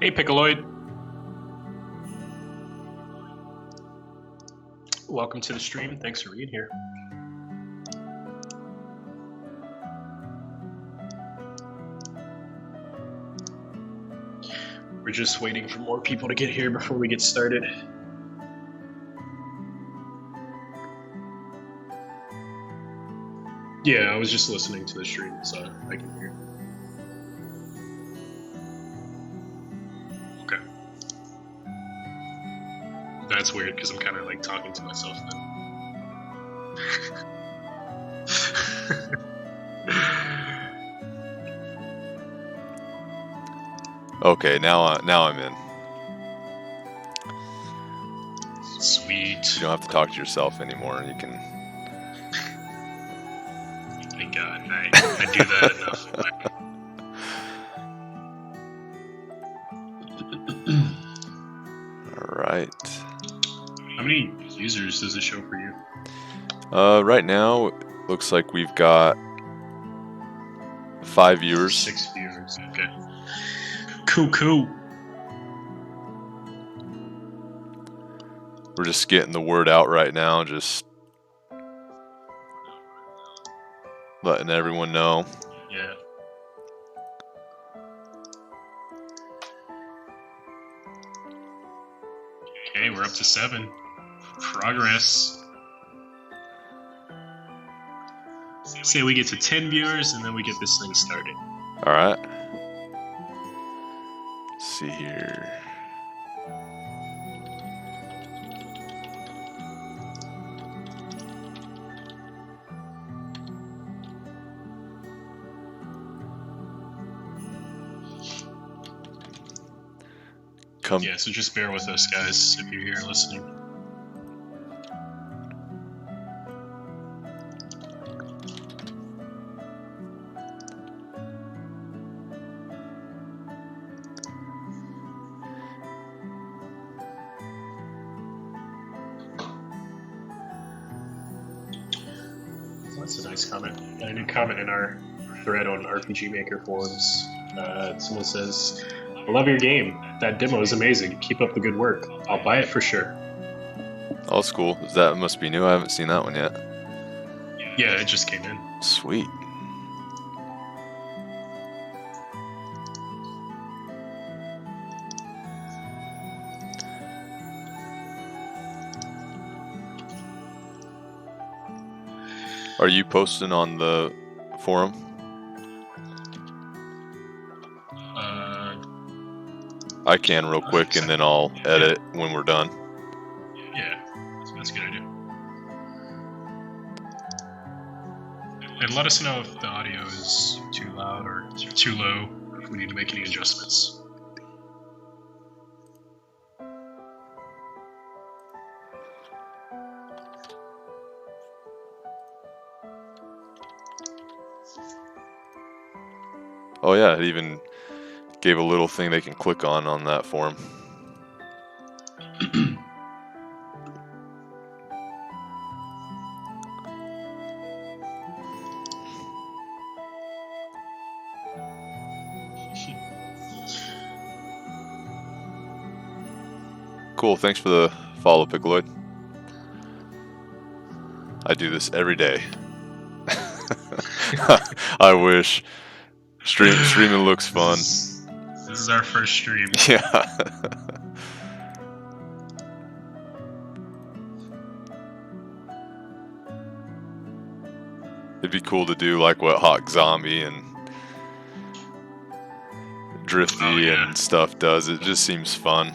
Hey, Piccoloid. Welcome to the stream. Thanks for being here. We're just waiting for more people to get here before we get started. Yeah, I was just listening to the stream, so I can hear. Okay. That's weird, because I'm kind of like talking to myself then. Okay, now I'm in. Sweet. You don't have to talk to yourself anymore. You can. Thank God, I do that enough. All right. How many users does it show for you? Right now, it looks like we've got 5 viewers. 6 viewers. Okay. Cool. We're just getting the word out right now, just letting everyone know. Yeah. Okay, we're up to 7. Progress. Say we get to 10 viewers and then we get this thing started. All right. Let's see here. Yeah, so just bear with us, guys, if you're here listening. That's a nice comment. Got a new comment in our thread on RPG Maker forums. Someone says, I love your game. That demo is amazing. Keep up the good work. I'll buy it for sure. Oh, that's cool. That must be new. I haven't seen that one yet. Yeah, it just came in. Sweet. Are you posting on the forum? I can real quick, and then I'll edit when we're done. Yeah, that's a good idea. And let us know if the audio is too loud or too low, if we need to make any adjustments. Oh yeah, it even gave a little thing they can click on that form. Cool, thanks for the follow, Piccoloid. I do this every day. I wish. Streaming looks fun. This is our first stream. Yeah. It'd be cool to do like what Hawk Zombie and Drifty and stuff does. It just seems fun.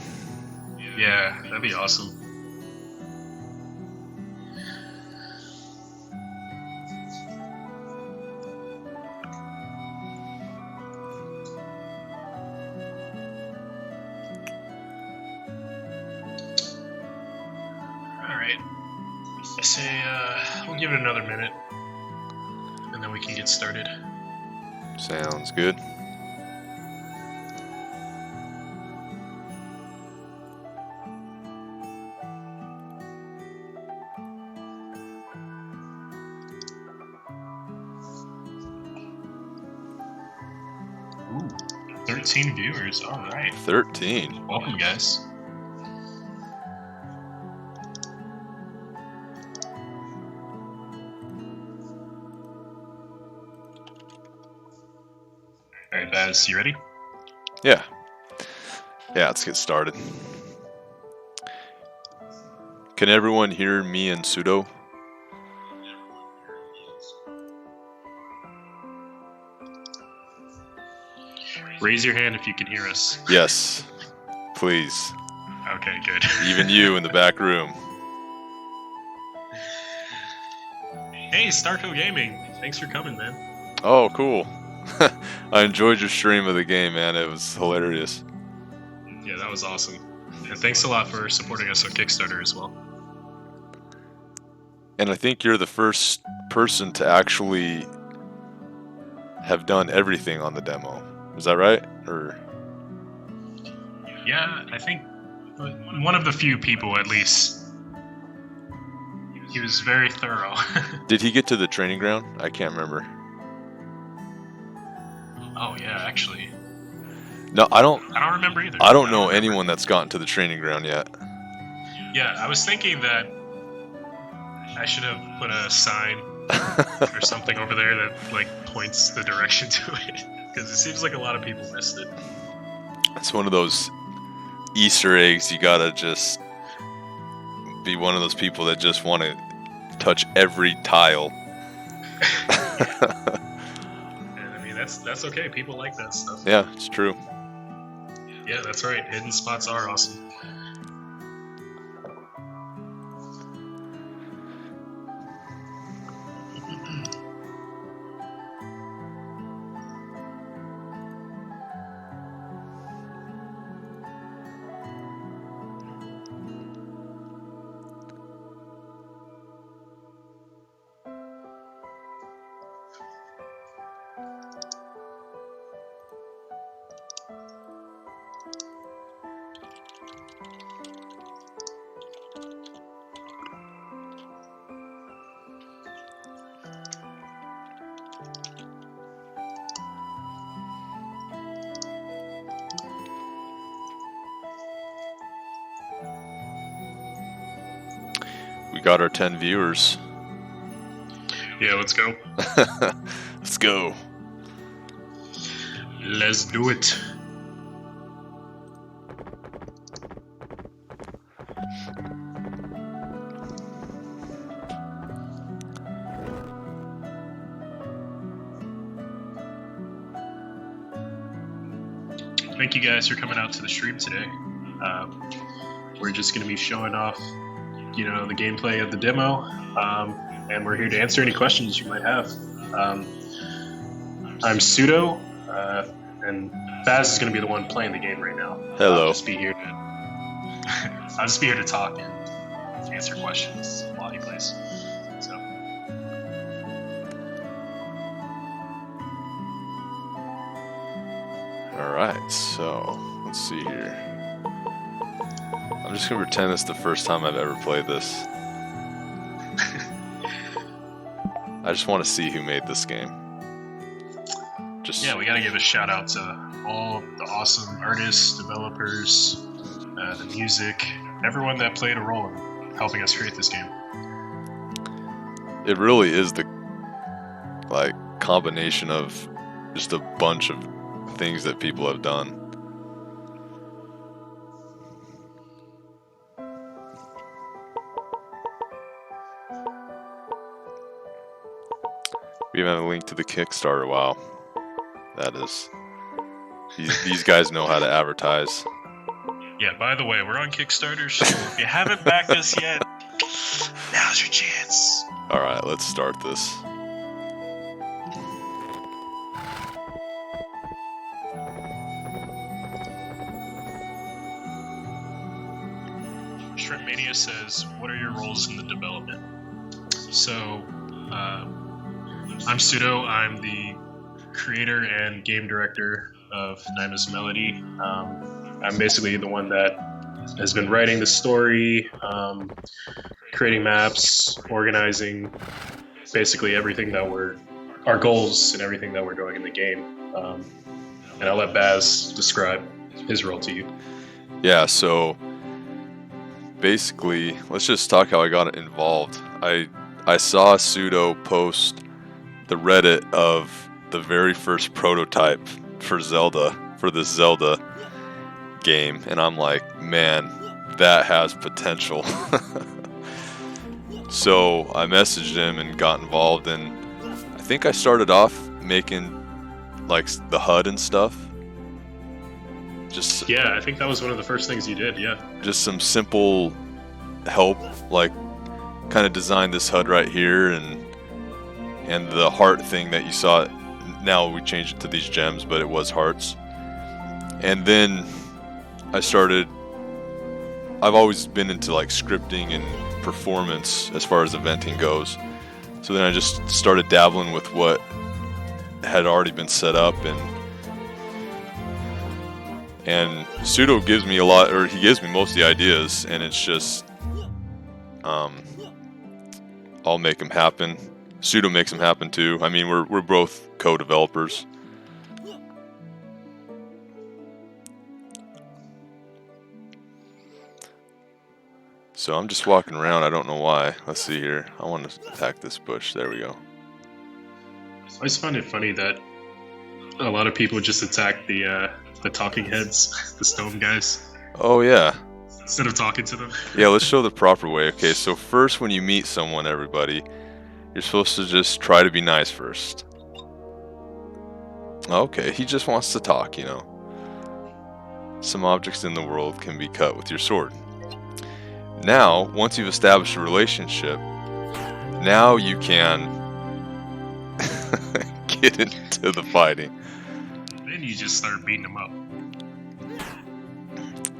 Yeah, that'd be awesome. Alright. I say we'll give it another minute, and then we can get started. Sounds good. Ooh, 13 viewers. All right. 13. Welcome, guys. All right, Baz, you ready? Yeah. Yeah, let's get started. Can everyone hear me and Pseudo? Raise your hand if you can hear us. Yes, please. Okay, good. Even you in the back room. Hey, Starco Gaming. Thanks for coming, man. Oh, cool. I enjoyed your stream of the game, man. It was hilarious. Yeah, that was awesome. And thanks a lot for supporting us on Kickstarter as well. And I think you're the first person to actually have done everything on the demo. Is that right? Or yeah, I think one of the few people, at least. He was very thorough. did he get to the training ground? I can't remember. Oh yeah, actually. No, I don't remember either. I don't know anyone that's gotten to the training ground yet. Yeah, I was thinking that I should have put a sign or something over there that like points the direction to it, because it seems like a lot of people missed it. It's one of those Easter eggs. You gotta just be one of those people that just want to touch every tile. And I mean, that's okay. People like that stuff. Yeah, it's true. Yeah, that's right. Hidden spots are awesome. We got our 10 viewers. Yeah, let's go. Let's go. Let's do it. Thank you guys for coming out to the stream today. We're just going to be showing off, the gameplay of the demo, and we're here to answer any questions you might have. I'm Pseudo, and Baz is going to be the one playing the game right now. Hello. I'll just be here to talk and answer questions while he plays. So. All right, so let's see here. I'm just gonna pretend it's the first time I've ever played this. I just want to see who made this game. Yeah, we gotta give a shout out to all the awesome artists, developers, the music, everyone that played a role in helping us create this game. It really is the combination of just a bunch of things that people have done. We even have a link to the Kickstarter. Wow. That is. These guys know how to advertise. Yeah, by the way, we're on Kickstarter, so if you haven't backed us yet, now's your chance. Alright, let's start this. Shrimpmania says, what are your roles in the development? So, I'm Pseudo. I'm the creator and game director of Naima's Melody. I'm basically the one that has been writing the story, creating maps, organizing basically everything that our goals and everything that we're doing in the game. And I'll let Baz describe his role to you. Yeah, so basically, let's just talk how I got involved. I saw Pseudo post the Reddit of the very first prototype for this Zelda game, and I'm like, man, that has potential. So I messaged him and got involved, and I think I started off making the HUD and stuff. Yeah, I think that was one of the first things you did. Yeah, just some simple help, kind of design this HUD right here, and the heart thing that you saw. Now we changed it to these gems, but it was hearts. And then I've always been into scripting and performance as far as eventing goes. So then I just started dabbling with what had already been set up, and Pseudo gives me he gives me most of the ideas, and it's just I'll make them happen. Pseudo makes them happen too. I mean, we're both co-developers. So I'm just walking around. I don't know why. Let's see here. I want to attack this bush. There we go. I always find it funny that a lot of people just attack the talking heads, the stone guys. Oh yeah. Instead of talking to them. Yeah, let's show the proper way. Okay, so first when you meet someone, everybody, you're supposed to just try to be nice first. Okay, he just wants to talk, you know. Some objects in the world can be cut with your sword. Now, once you've established a relationship, now you can get into the fighting. Then you just start beating them up.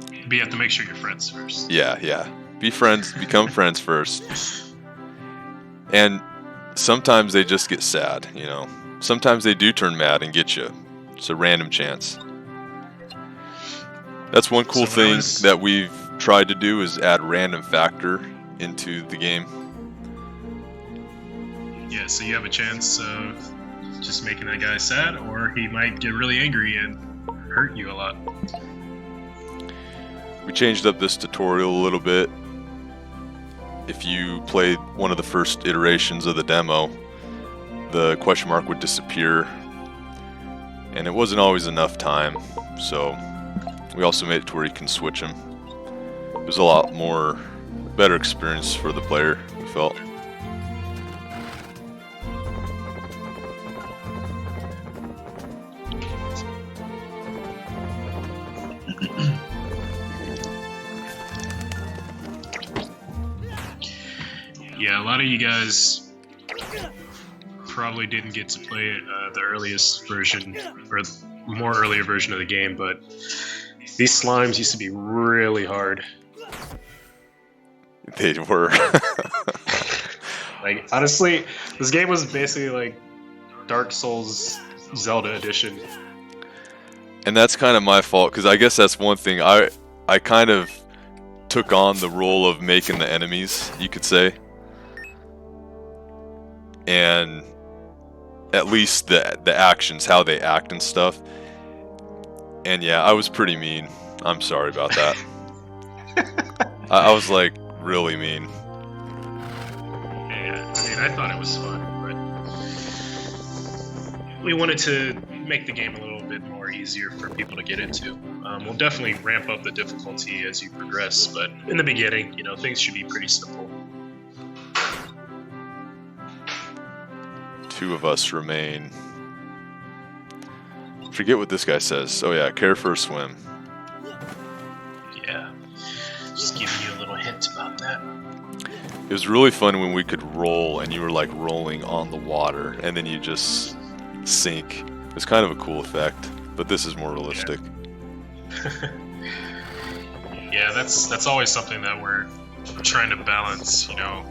But you have to make sure you're friends first. Yeah. Be friends, become friends first. And sometimes they just get sad, you know. Sometimes they do turn mad and get you. It's a random chance. That's one cool thing that we've tried to do, is add random factor into the game. Yeah, so you have a chance of just making that guy sad, or he might get really angry and hurt you a lot. We changed up this tutorial a little bit. If you played one of the first iterations of the demo, the question mark would disappear, and it wasn't always enough time, so we also made it to where you can switch them. It was a lot more better experience for the player, we felt. Yeah, a lot of you guys probably didn't get to play the earliest version or more earlier version of the game, but these slimes used to be really hard. They were. Like, honestly, this game was basically like Dark Souls Zelda edition. And that's kind of my fault, because I guess that's one thing. I kind of took on the role of making the enemies, you could say. And at least the actions, how they act and stuff. And yeah, I was pretty mean. I'm sorry about that. I was like really mean. Yeah, I mean, I thought it was fun, but we wanted to make the game a little bit more easier for people to get into. We'll definitely ramp up the difficulty as you progress, but in the beginning, you know, things should be pretty simple. 2 of us remain. Forget what this guy says. Oh yeah, care for a swim. Yeah, just giving you a little hint about that. It was really fun when we could roll and you were like rolling on the water and then you just sink. It was kind of a cool effect, but this is more realistic. Yeah, that's always something that we're trying to balance, you know,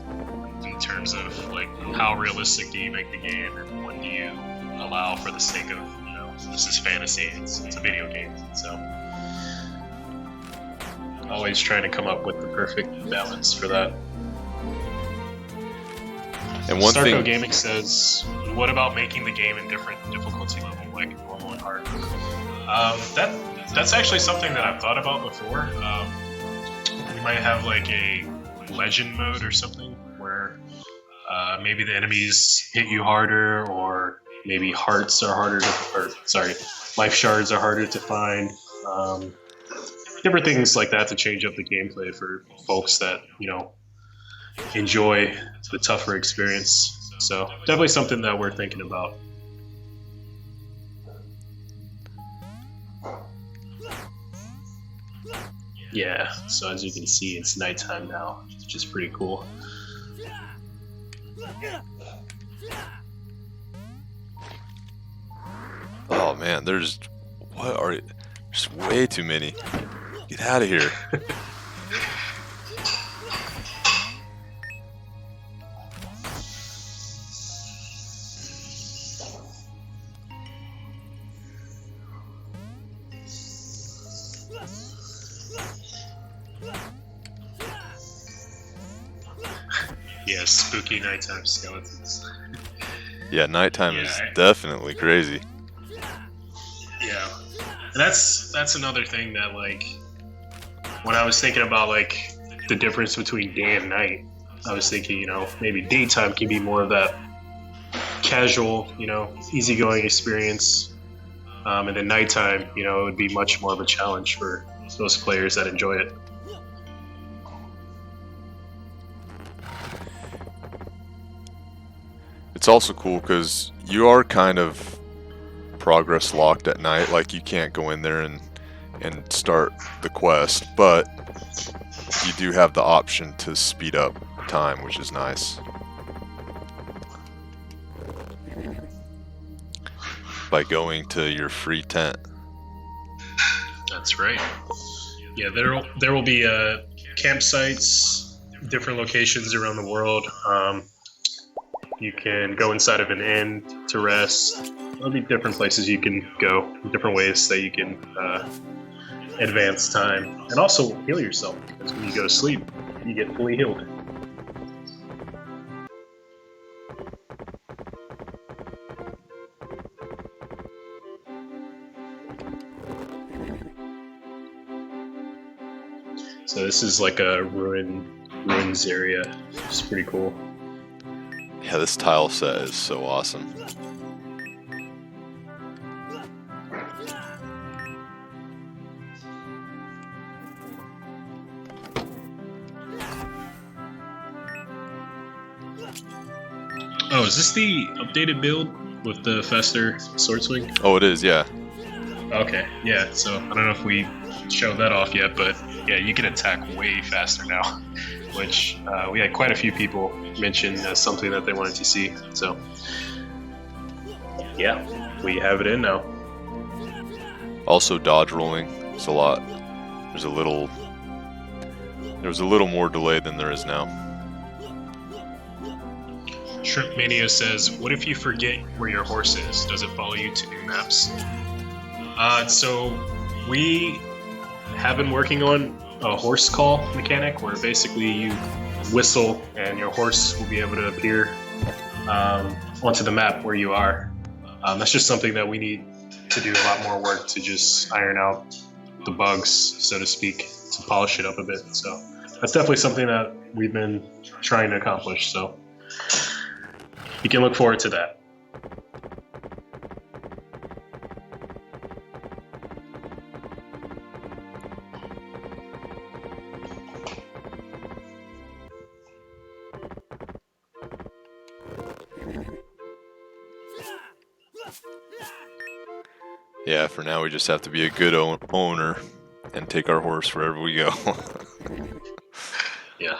in terms of like how realistic do you make the game and what do you allow for the sake of, you know, this is fantasy, it's a video game, so always trying to come up with the perfect balance for that. And one Starco thing, Gaming says, what about making the game in different difficulty level, like normal and hard? That's actually something that I've thought about before. We might have like a legend mode or something where maybe the enemies hit you harder, or maybe hearts are harder life shards are harder to find. Different things like that to change up the gameplay for folks that, you know, enjoy the tougher experience. So definitely something that we're thinking about. Yeah, so as you can see, it's nighttime now, which is pretty cool. oh man, there's way too many. Get out of here. Yeah, spooky nighttime skeletons. Yeah, nighttime is definitely crazy. Yeah, and that's another thing that, like, when I was thinking about like the difference between day and night, I was thinking, you know, maybe daytime can be more of that casual, you know, easygoing experience, and then nighttime, you know, it would be much more of a challenge for those players that enjoy it. It's also cool because you are kind of progress locked at night. Like, you can't go in there and start the quest, but you do have the option to speed up time, which is nice. By going to your free tent. That's right. Yeah, there will be campsites, different locations around the world. You can go inside of an inn to rest. There'll be different places you can go, different ways that you can advance time, and also heal yourself, because when you go to sleep, you get fully healed. So this is like a ruins area. It's pretty cool. Yeah, this tile set is so awesome. Oh, is this the updated build with the faster sword swing? Oh, it is, yeah. Okay, yeah, so I don't know if we showed that off yet, but yeah, you can attack way faster now, which we had quite a few people mention as something that they wanted to see. So Yeah, we have it in now. Also, dodge rolling is a lot. There was a little more delay than there is now. Shrimp Mania says, "What if you forget where your horse is? Does it follow you to new maps?" So we have been working on a horse call mechanic where basically you whistle and your horse will be able to appear onto the map where you are. That's just something that we need to do a lot more work to just iron out the bugs, so to speak, to polish it up a bit. So that's definitely something that we've been trying to accomplish. So you can look forward to that. Yeah, for now we just have to be a good owner and take our horse wherever we go. Yeah.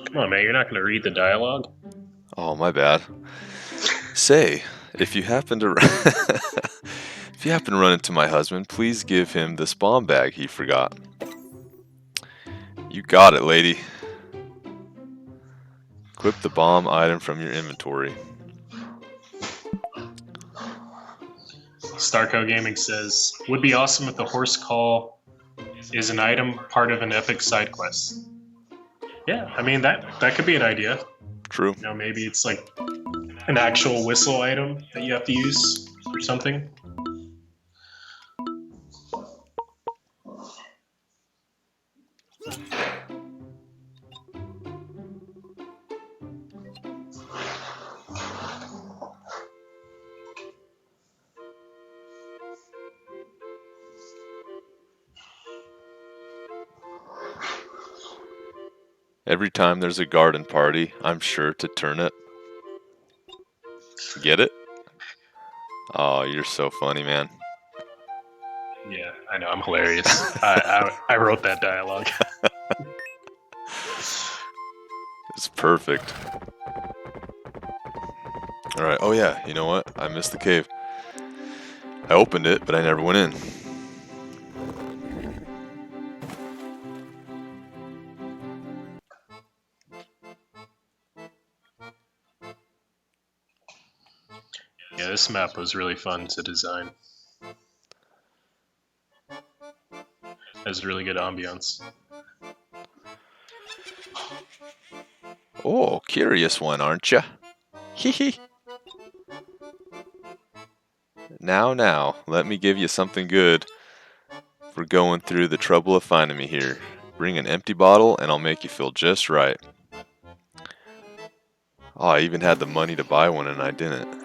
Come on, man, you're not going to read the dialogue? Oh, my bad. Say, if you happen to run into my husband, please give him this bomb bag he forgot. You got it, lady. Clip the bomb item from your inventory. Starco Gaming says, "Would be awesome if the horse call is an item part of an epic side quest." Yeah, I mean that could be an idea. True. You know, maybe it's like an actual whistle item that you have to use or something. Every time there's a garden party, I'm sure to turn it. Get it? Oh, you're so funny, man. Yeah, I know, I'm hilarious. I wrote that dialogue. It's perfect. Alright, oh yeah, you know what? I missed the cave. I opened it, but I never went in. Yeah, this map was really fun to design. Has really good ambiance. Oh, curious one, aren't ya? Hee hee. Now, let me give you something good for going through the trouble of finding me here. Bring an empty bottle and I'll make you feel just right. Oh, I even had the money to buy one and I didn't.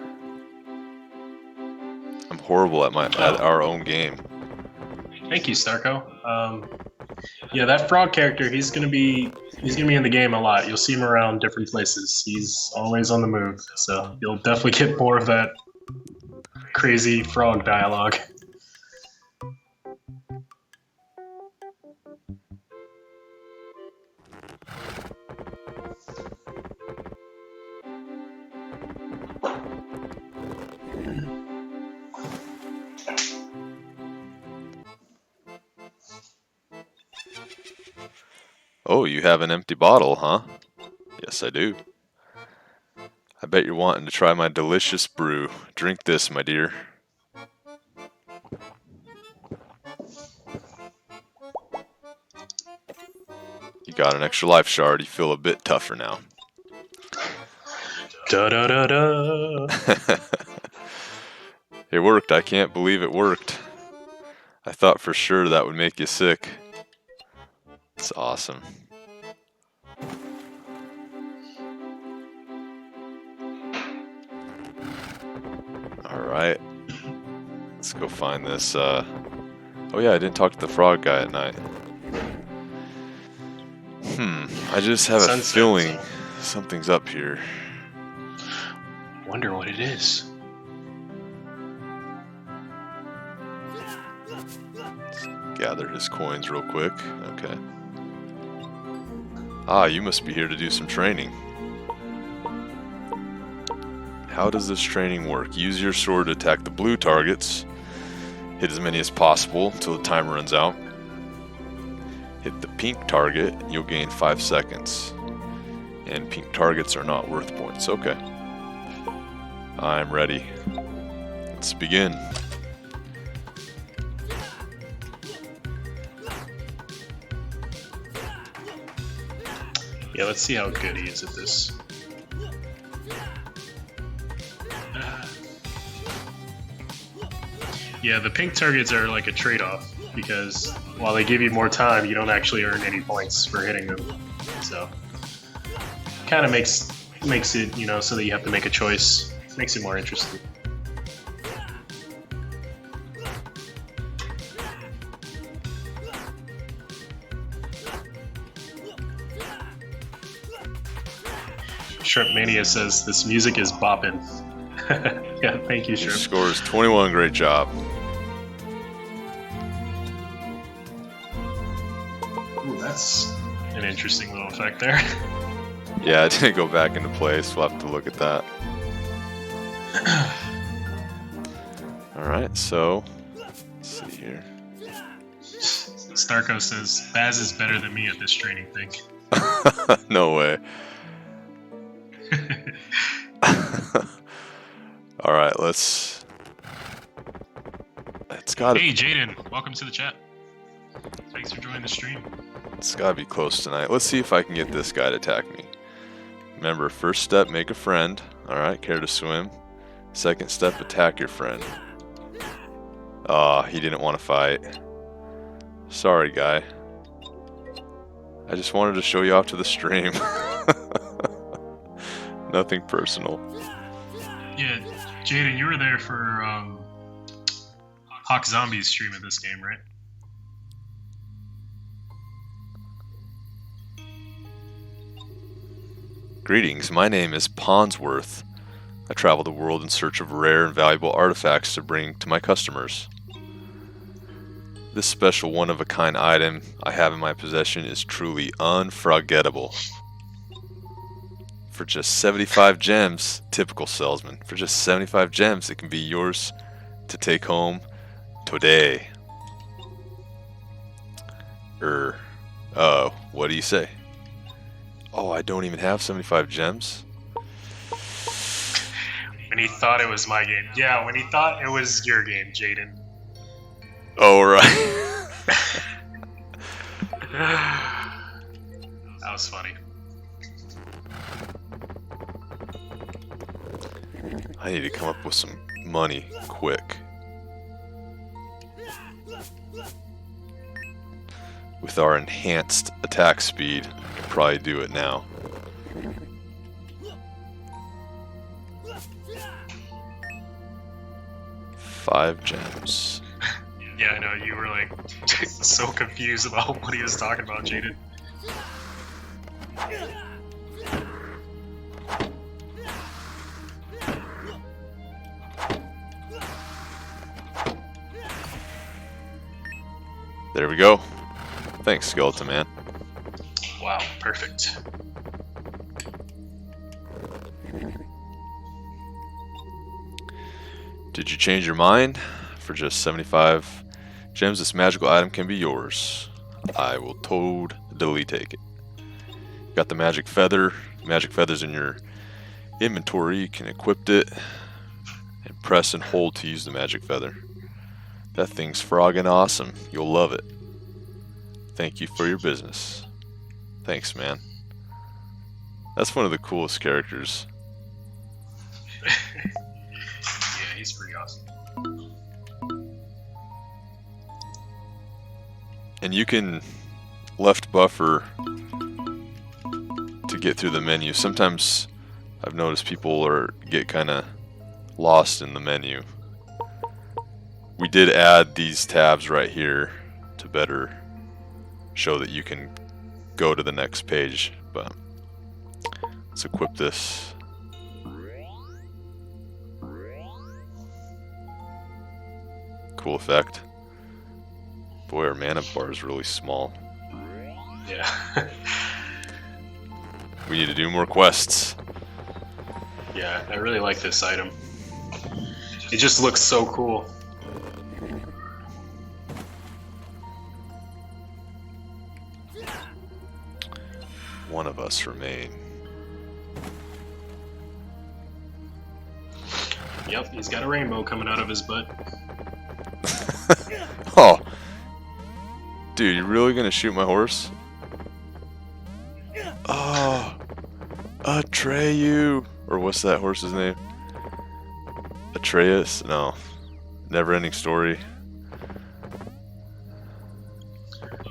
I'm horrible at our own game. Thank you, Starco. Yeah, that frog character, he's gonna be in the game a lot. You'll see him around different places. He's always on the move, so you'll definitely get more of that crazy frog dialogue. Oh, you have an empty bottle, huh? Yes, I do. I bet you're wanting to try my delicious brew. Drink this, my dear. You got an extra life shard. You feel a bit tougher now. Da da da da. It worked. I can't believe it worked. I thought for sure that would make you sick. It's awesome. Alright. Let's go find this, Oh yeah, I didn't talk to the frog guy at night. I just have a feeling something's up here. Wonder what it is. gather his coins real quick. Okay. Ah, you must be here to do some training. How does this training work? Use your sword to attack the blue targets. Hit as many as possible until the timer runs out. Hit the pink target, you'll gain 5 seconds. And pink targets are not worth points. Okay. I'm ready. Let's begin. Yeah, let's see how good he is at this. Yeah, the pink targets are like a trade-off because while they give you more time, you don't actually earn any points for hitting them. So, kind of makes it, you know, so that you have to make a choice. Makes it more interesting. Shrimp Mania says this music is bopping. Yeah, thank you, Your Shrimp. score is 21. Great job. Ooh, that's an interesting little effect there. Yeah, it didn't go back into place. We'll have to look at that. Alright, so let's see here. Starko says Baz is better than me at this training thing. No way. Alright, let's gotta Hey Jaden, welcome to the chat. Thanks for joining the stream. it's gotta be close tonight. Let's see if I can get this guy to attack me. Remember, first step, make a friend. Alright, care to swim. Second step, attack your friend. Ah, he didn't want to fight. Sorry, guy. I just wanted to show you off to the stream. Nothing personal. Yeah, Jaden, you were there for Hawk Zombie's stream of this game, right? Greetings, my name is Ponsworth. I travel the world in search of rare and valuable artifacts to bring to my customers. This special one-of-a-kind item I have in my possession is truly unforgettable. For just 75 gems, typical salesman, for just 75 gems it can be yours to take home today. What do you say? Oh, I don't even have 75 gems? When he thought it was my game. Yeah, when he thought it was your game, Jaden. Oh, right. That was funny. I need to come up with some money quick. With our enhanced attack speed, I can probably do it now. Five gems. Yeah, I know, you were like so confused about what he was talking about, Jaden. There we go. Thanks, Skeleton Man. Wow, perfect. Did you change your mind? For just 75 gems, this magical item can be yours. I will totally take it. Got the magic feather. Magic feather's in your inventory. You can equip it and press and hold to use the magic feather. That thing's frogging awesome. You'll love it. Thank you for your business. Thanks, man. That's one of the coolest characters. Yeah, he's pretty awesome. And you can left buffer to get through the menu. Sometimes I've noticed people get kind of lost in the menu. We did add these tabs right here to better show that you can go to the next page, but let's equip this. Cool effect. Boy, our mana bar is really small. Yeah. We need to do more quests. Yeah, I really like this item. It just looks so cool. One of us remain. Yep, he's got a rainbow coming out of his butt. Oh. Dude, you really gonna shoot my horse? Oh. Atreyu. Or what's that horse's name? Atreus? No. Never ending story.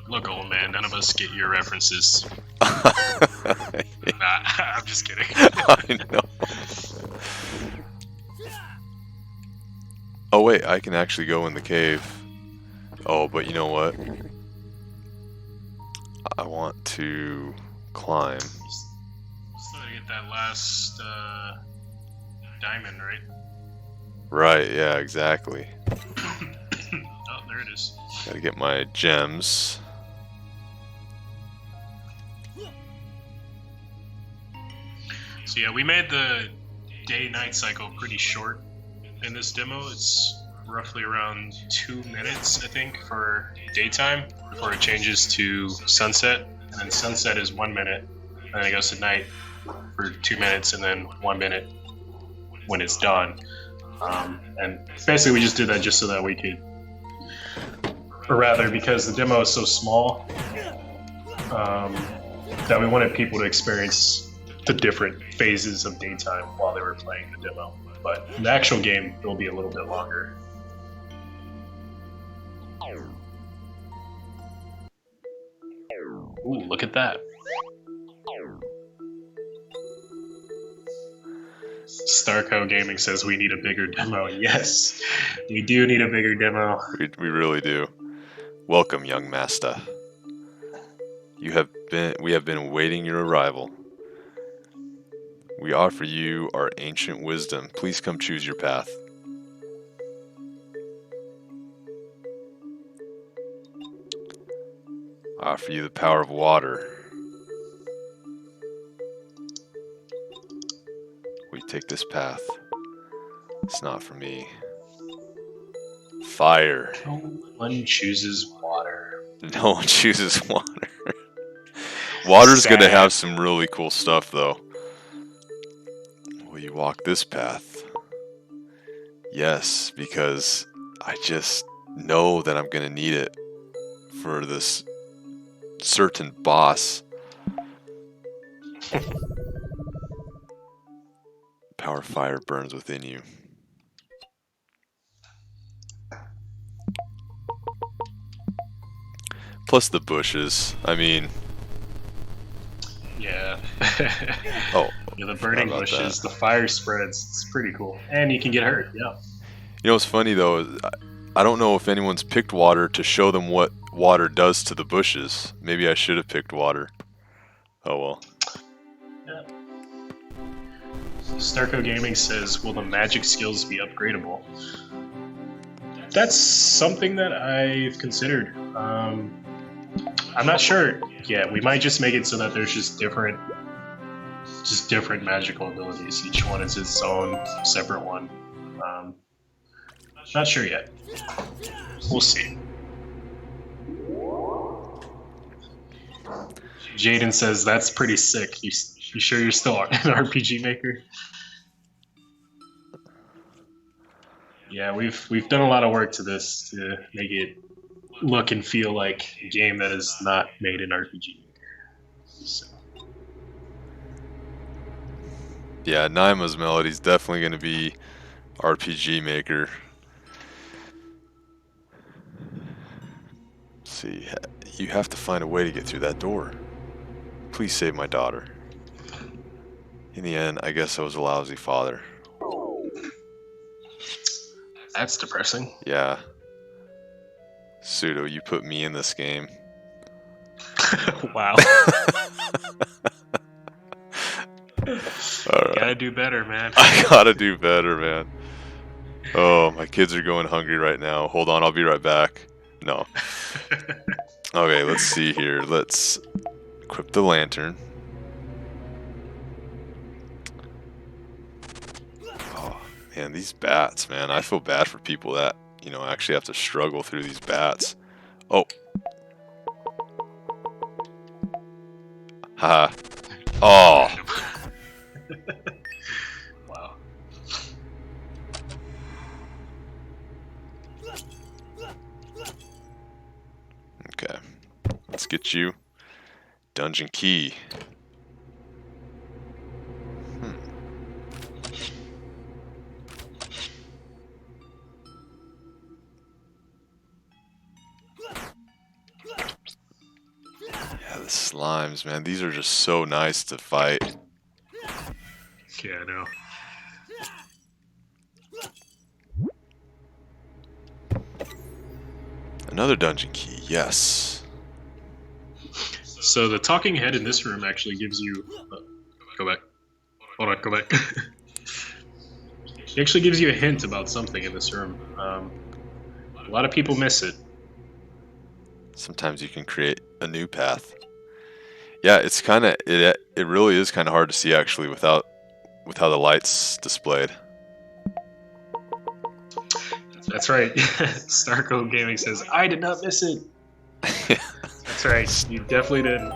Look, old man, none of us get your references. Nah, I'm just kidding. I know. Oh wait, I can actually go in the cave. Oh, but you know what? I want to climb. Still gotta get that last diamond, right? Right, yeah, exactly. Oh, there it is. Gotta get my gems. So yeah, we made the day-night cycle pretty short in this demo. It's roughly around 2 minutes, I think, for daytime before it changes to sunset. And then sunset is 1 minute, and then it goes to night for 2 minutes, and then 1 minute when it's done. And basically we just did that just so that we could, or rather because the demo is so small, that we wanted people to experience the different phases of daytime while they were playing the demo. But in the actual game, it will be a little bit longer. Ooh, look at that. Starco Gaming says we need a bigger demo. Yes, we do need a bigger demo. We really do. Welcome, young master. We have been awaiting your arrival. We offer you our ancient wisdom. Please come choose your path. I offer you the power of water. We take this path. It's not for me. Fire. No one chooses water. No one chooses water. Water's Sad. gonna have some really cool stuff, though. Will you walk this path? Yes, because I just know that I'm gonna need it for this certain boss. Power of fire burns within you. Plus the bushes. I mean, Yeah. oh, Yeah, the burning about bushes, that. the fire spreads. It's pretty cool. And you can get hurt, yeah. You know what's funny though? Is I don't know if anyone's picked water to show them what water does to the bushes. Maybe I should have picked water. Oh well. Yeah. Starco Gaming says, will the magic skills be upgradable? That's something that I've considered. I'm not sure yet. We might just make it so that there's just different magical abilities. Each one is its own separate one. Not sure yet. We'll see. Jaden says that's pretty sick. You sure you're still an RPG maker? Yeah, we've done a lot of work to this to make it look and feel like a game that is not made in RPG Maker. So. Yeah, Naima's melody is definitely going to be RPG Maker. Let's see, you have to find a way to get through that door. Please save my daughter. In the end, I guess I was a lousy father. That's depressing. Yeah. Pseudo, you put me in this game. Wow. Alright. Gotta do better, man. I gotta do better, man. Oh, my kids are going hungry right now. Hold on, I'll be right back. No. Okay, let's see here. Let's equip the lantern. Oh, man, these bats, man. I feel bad for people that, actually have to struggle through these bats. Oh. Haha. Oh. Wow. Okay. Let's get you. Dungeon key. Yeah, the slimes, man. These are just so nice to fight. Yeah, I know. Another dungeon key, yes. So the talking head in this room actually gives you. Go back. Hold on, go back. He actually gives you a hint about something in this room. A lot of people miss it. Sometimes you can create a new path. Yeah, it's kind of it really is kind of hard to see actually with how the lights displayed. That's right. Starco Gaming says, I did not miss it. That's right. You definitely didn't.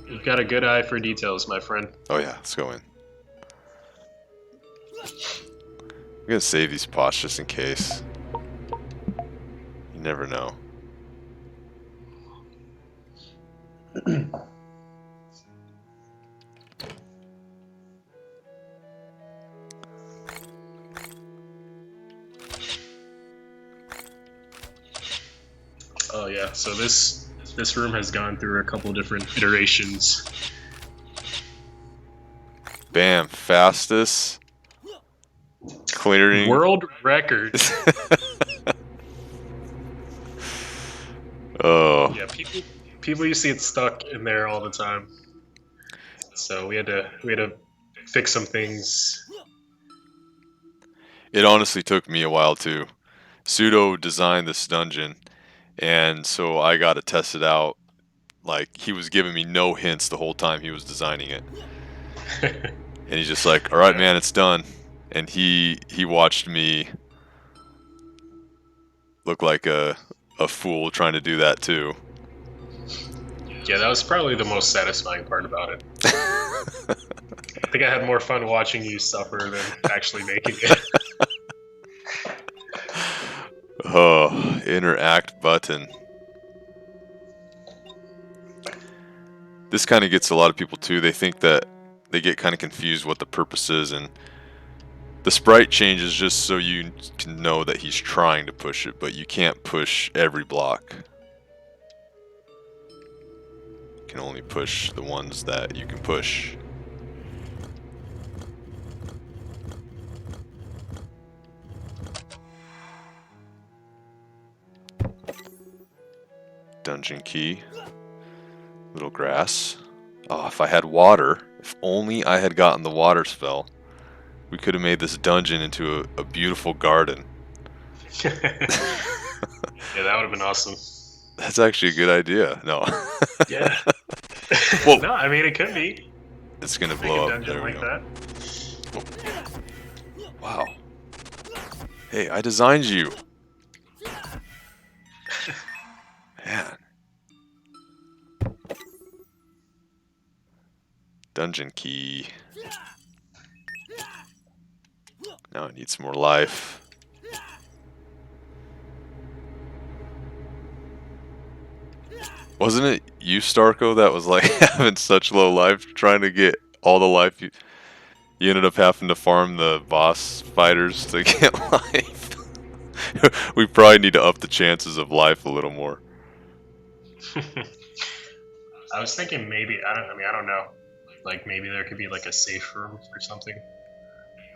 You've got a good eye for details, my friend. Oh yeah, let's go in. I'm gonna save these pots just in case. You never know. Oh yeah, so this room has gone through a couple different iterations. Bam, fastest clearing. World record. Oh. Yeah, people used to get stuck in there all the time. So we had to fix some things. It honestly took me a while too. Pseudo designed this dungeon, and so I got to test it out. Like, he was giving me no hints the whole time he was designing it. And he's just like, all right, man, it's done. And he watched me look like a fool trying to do that too. Yeah, that was probably the most satisfying part about it. I think I had more fun watching you suffer than actually making it. Oh, interact button. This kind of gets a lot of people too. They think that they get kind of confused what the purpose is, and the sprite changes just so you can know that he's trying to push it, but you can't push every block. You can only push the ones that you can push. Dungeon key. Little grass. Oh, if I had water, if only I had gotten the water spell, we could have made this dungeon into a beautiful garden. Yeah, that would have been awesome. That's actually a good idea. No. Yeah. Whoa. No, I mean, it could be. It's gonna Make blow a up. dungeon There we like go. that. Wow. Hey, I designed you. Man. Dungeon key. Now I need some more life. Wasn't it you, Starco, that was like having such low life, trying to get all the life you ended up having to farm the boss fighters to get life? We probably need to up the chances of life a little more. I was thinking maybe I don't know. Like maybe there could be like a safe room or something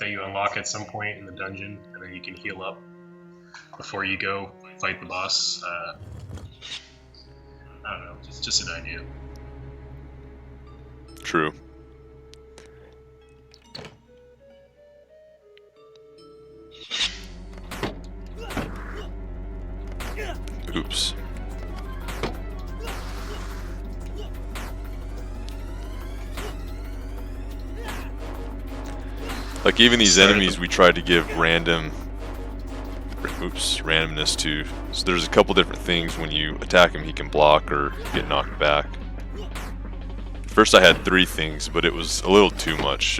that you unlock at some point in the dungeon, and then you can heal up before you go fight the boss. I don't know. It's just an idea. True. Like even these enemies we tried to give randomness to. So there's a couple different things when you attack him he can block or get knocked back. First I had 3 things, but it was a little too much.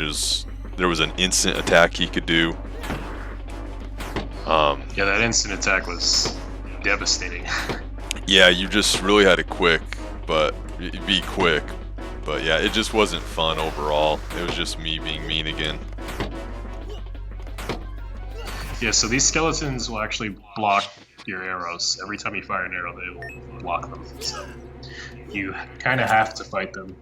There was an instant attack he could do. Yeah, that instant attack was devastating. Yeah, you just really had to be quick. But yeah, it just wasn't fun overall. It was just me being mean again. Yeah, so these skeletons will actually block your arrows. Every time you fire an arrow, they will block them. So you kind of have to fight them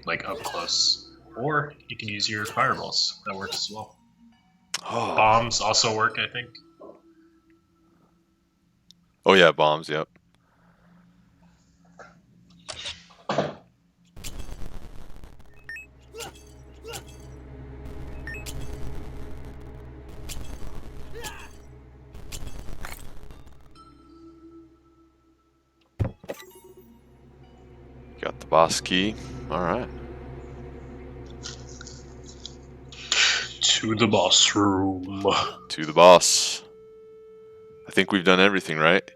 like up close. Or you can use your fireballs. That works as well. Oh. Bombs also work, I think. Oh yeah, bombs, yep. Got the boss key. Alright. To the boss room. To the boss. I think we've done everything, right?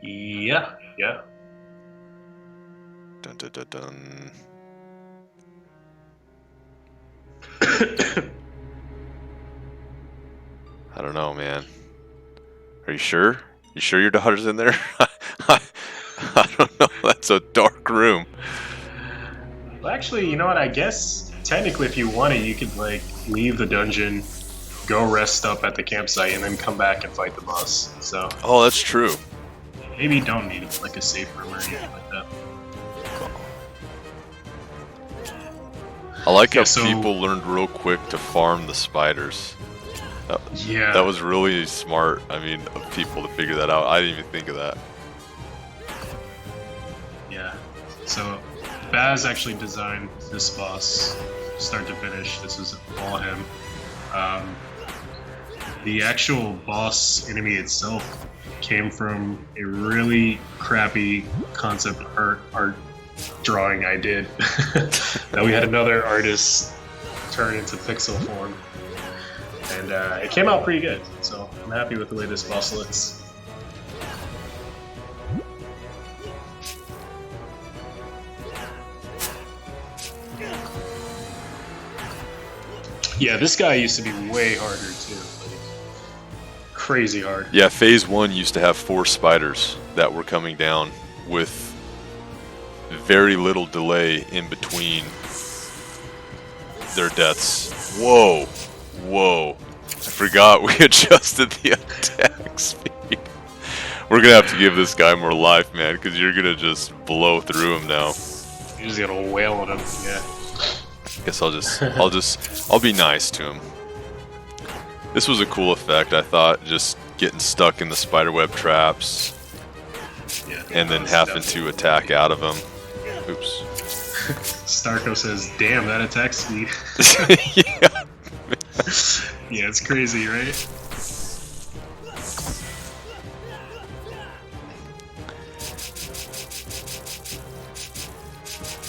Yeah. Dun dun dun dun. I don't know, man. Are you sure? You sure your daughter's in there? I don't know. That's a dark room. Well, actually, you know what? I guess technically, if you wanted, you could like leave the dungeon, go rest up at the campsite, and then come back and fight the boss. So. Oh, that's true. Maybe you don't need like a safe room or anything like that. I like how people learned real quick to farm the spiders. That was really smart. I mean, of people to figure that out. I didn't even think of that. Yeah. So Baz actually designed this boss, start to finish. This is all him. The actual boss enemy itself came from a really crappy concept art drawing I did that we had another artist turn into pixel form, and it came out pretty good, so I'm happy with the way this boss looks. Yeah, this guy used to be way harder too, like crazy hard. Yeah, phase 1 used to have 4 spiders that were coming down with very little delay in between their deaths. Whoa. I forgot we adjusted the attack speed. We're gonna have to give this guy more life, man, because you're gonna just blow through him now. You're just gonna wail on him, yeah. Guess I'll be nice to him. This was a cool effect, I thought, just getting stuck in the spiderweb traps, and then having to attack out of them. Oops. Starko says, "Damn, that attack speed." Yeah. Yeah, it's crazy, right?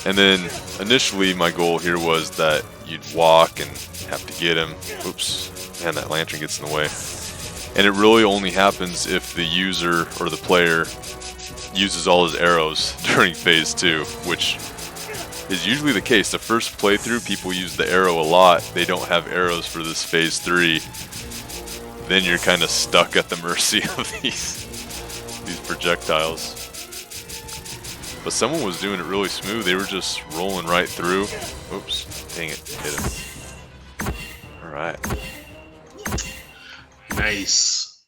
And then initially my goal here was that you'd walk and have to get him. Oops, man, that lantern gets in the way. And it really only happens if the user or the player uses all his arrows during phase 2, which is usually the case. The first playthrough, people use the arrow a lot. They don't have arrows for this phase 3. Then you're kind of stuck at the mercy of these projectiles. But someone was doing it really smooth. They were just rolling right through. Oops, dang it, hit him. Alright. Nice.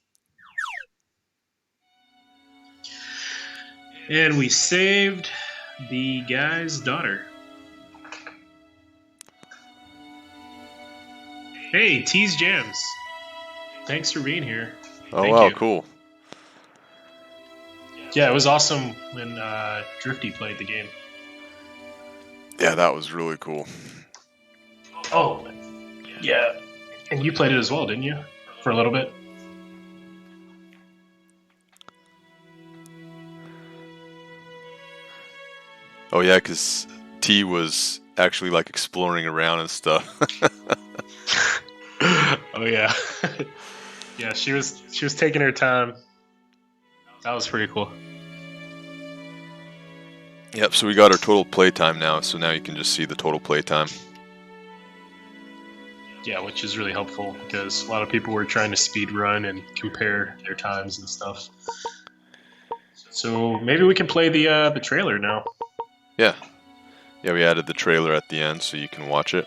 And we saved the guy's daughter. Hey, Tease Jams. Thanks for being here. Oh, Thank wow, you. Cool. Yeah, it was awesome when Drifty played the game. Yeah, that was really cool. Oh, yeah. And you played it as well, didn't you? For a little bit? Oh yeah, because T was actually like exploring around and stuff. Oh yeah. Yeah, she was taking her time. That was pretty cool. Yep, so we got our total playtime now, so now you can just see the total playtime. Yeah, which is really helpful because a lot of people were trying to speed run and compare their times and stuff. So maybe we can play the trailer now. Yeah. Yeah, we added the trailer at the end so you can watch it.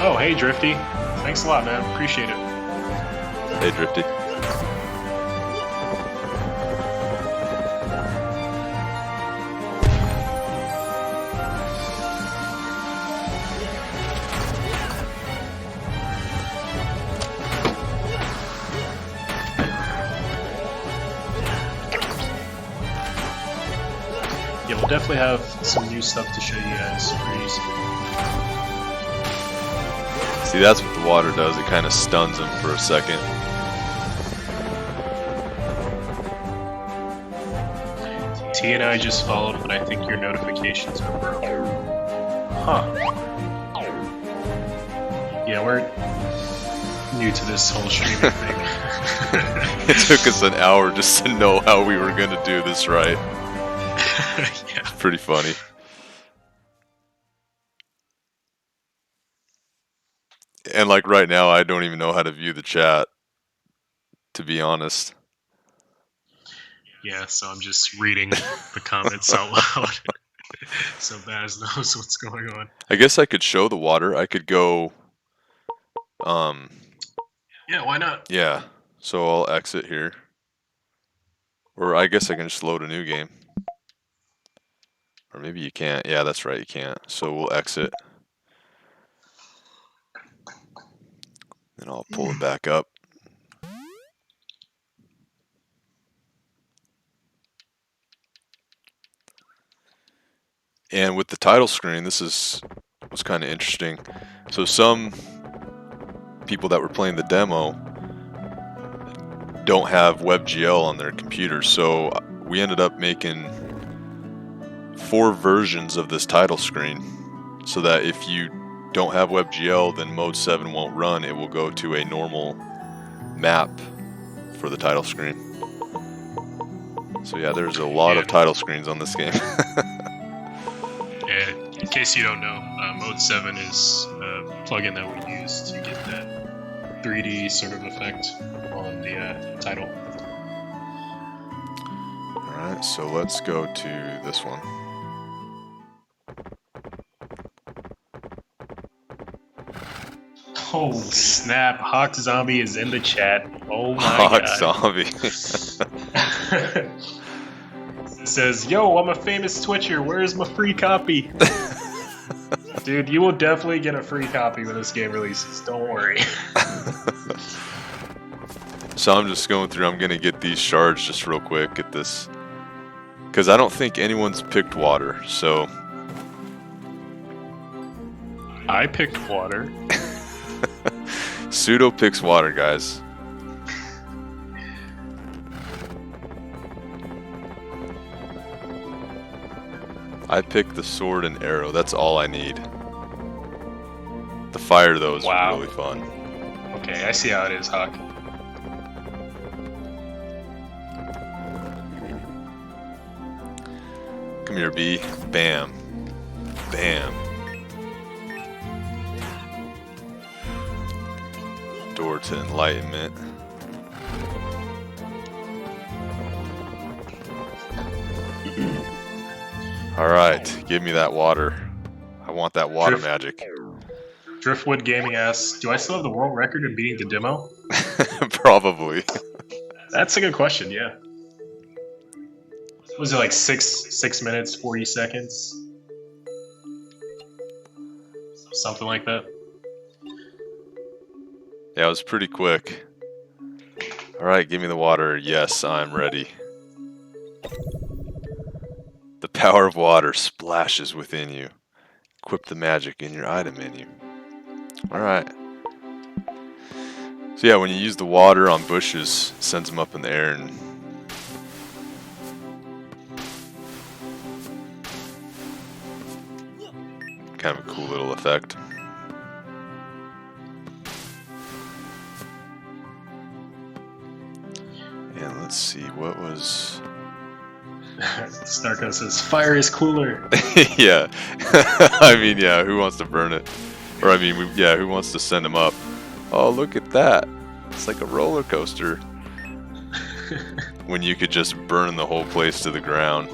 Oh, hey Drifty. Thanks a lot, man. Appreciate it. Hey, Drifty. Yeah, we'll definitely have some new stuff to show you guys pretty soon. See, that's what the water does. It kind of stuns him for a second. T and I just followed, but I think your notifications are broken. Huh. Yeah, we're new to this whole streaming thing. It took us an hour just to know how we were going to do this right. Yeah. Pretty funny. And like right now, I don't even know how to view the chat, to be honest. Yeah, so I'm just reading the comments out loud. So Baz knows what's going on. I guess I could show the water. I could go, Yeah, why not? yeah. So I'll exit here. Or I guess I can just load a new game. Or maybe you can't. Yeah, that's right, you can't. So we'll exit. Then I'll pull it back up. And with the title screen, this was kind of interesting. So some people that were playing the demo don't have WebGL on their computers, so we ended up making 4 versions of this title screen, so that if you don't have WebGL, then Mode 7 won't run. It will go to a normal map for the title screen. So yeah, there's a lot of title screens on this game. Yeah, in case you don't know, Mode 7 is a plugin that we use to get that 3D sort of effect on the title. Alright, so let's go to this one. Oh snap, Hawk Zombie is in the chat. Oh my Hawk god. Zombie. It says, yo, I'm a famous Twitcher, where's my free copy? Dude, you will definitely get a free copy when this game releases, don't worry. So I'm just going through, I'm gonna get these shards just real quick, get this. Because I don't think anyone's picked water, so. I picked water. Pseudo picks water, guys. I picked the sword and arrow, that's all I need. The fire, though, is really fun. Okay, I see how it is, Hawk. Come here, B. Bam. Bam. Door to enlightenment. Alright, give me that water. I want that water magic. Driftwood Gaming asks, do I still have the world record in beating the demo? Probably. That's a good question, yeah. Was it like 6 minutes, 40 seconds? Something like that. Yeah, it was pretty quick. Alright, give me the water. Yes, I'm ready. The power of water splashes within you. Equip the magic in your item menu. Alright. So yeah, when you use the water on bushes, it sends them up in the air and kind of a cool little effect. And let's see, what was... Snarko says, fire is cooler. Yeah. I mean, yeah, who wants to burn it? Or I mean, yeah, who wants to send them up? Oh, look at that. It's like a roller coaster. When you could just burn the whole place to the ground.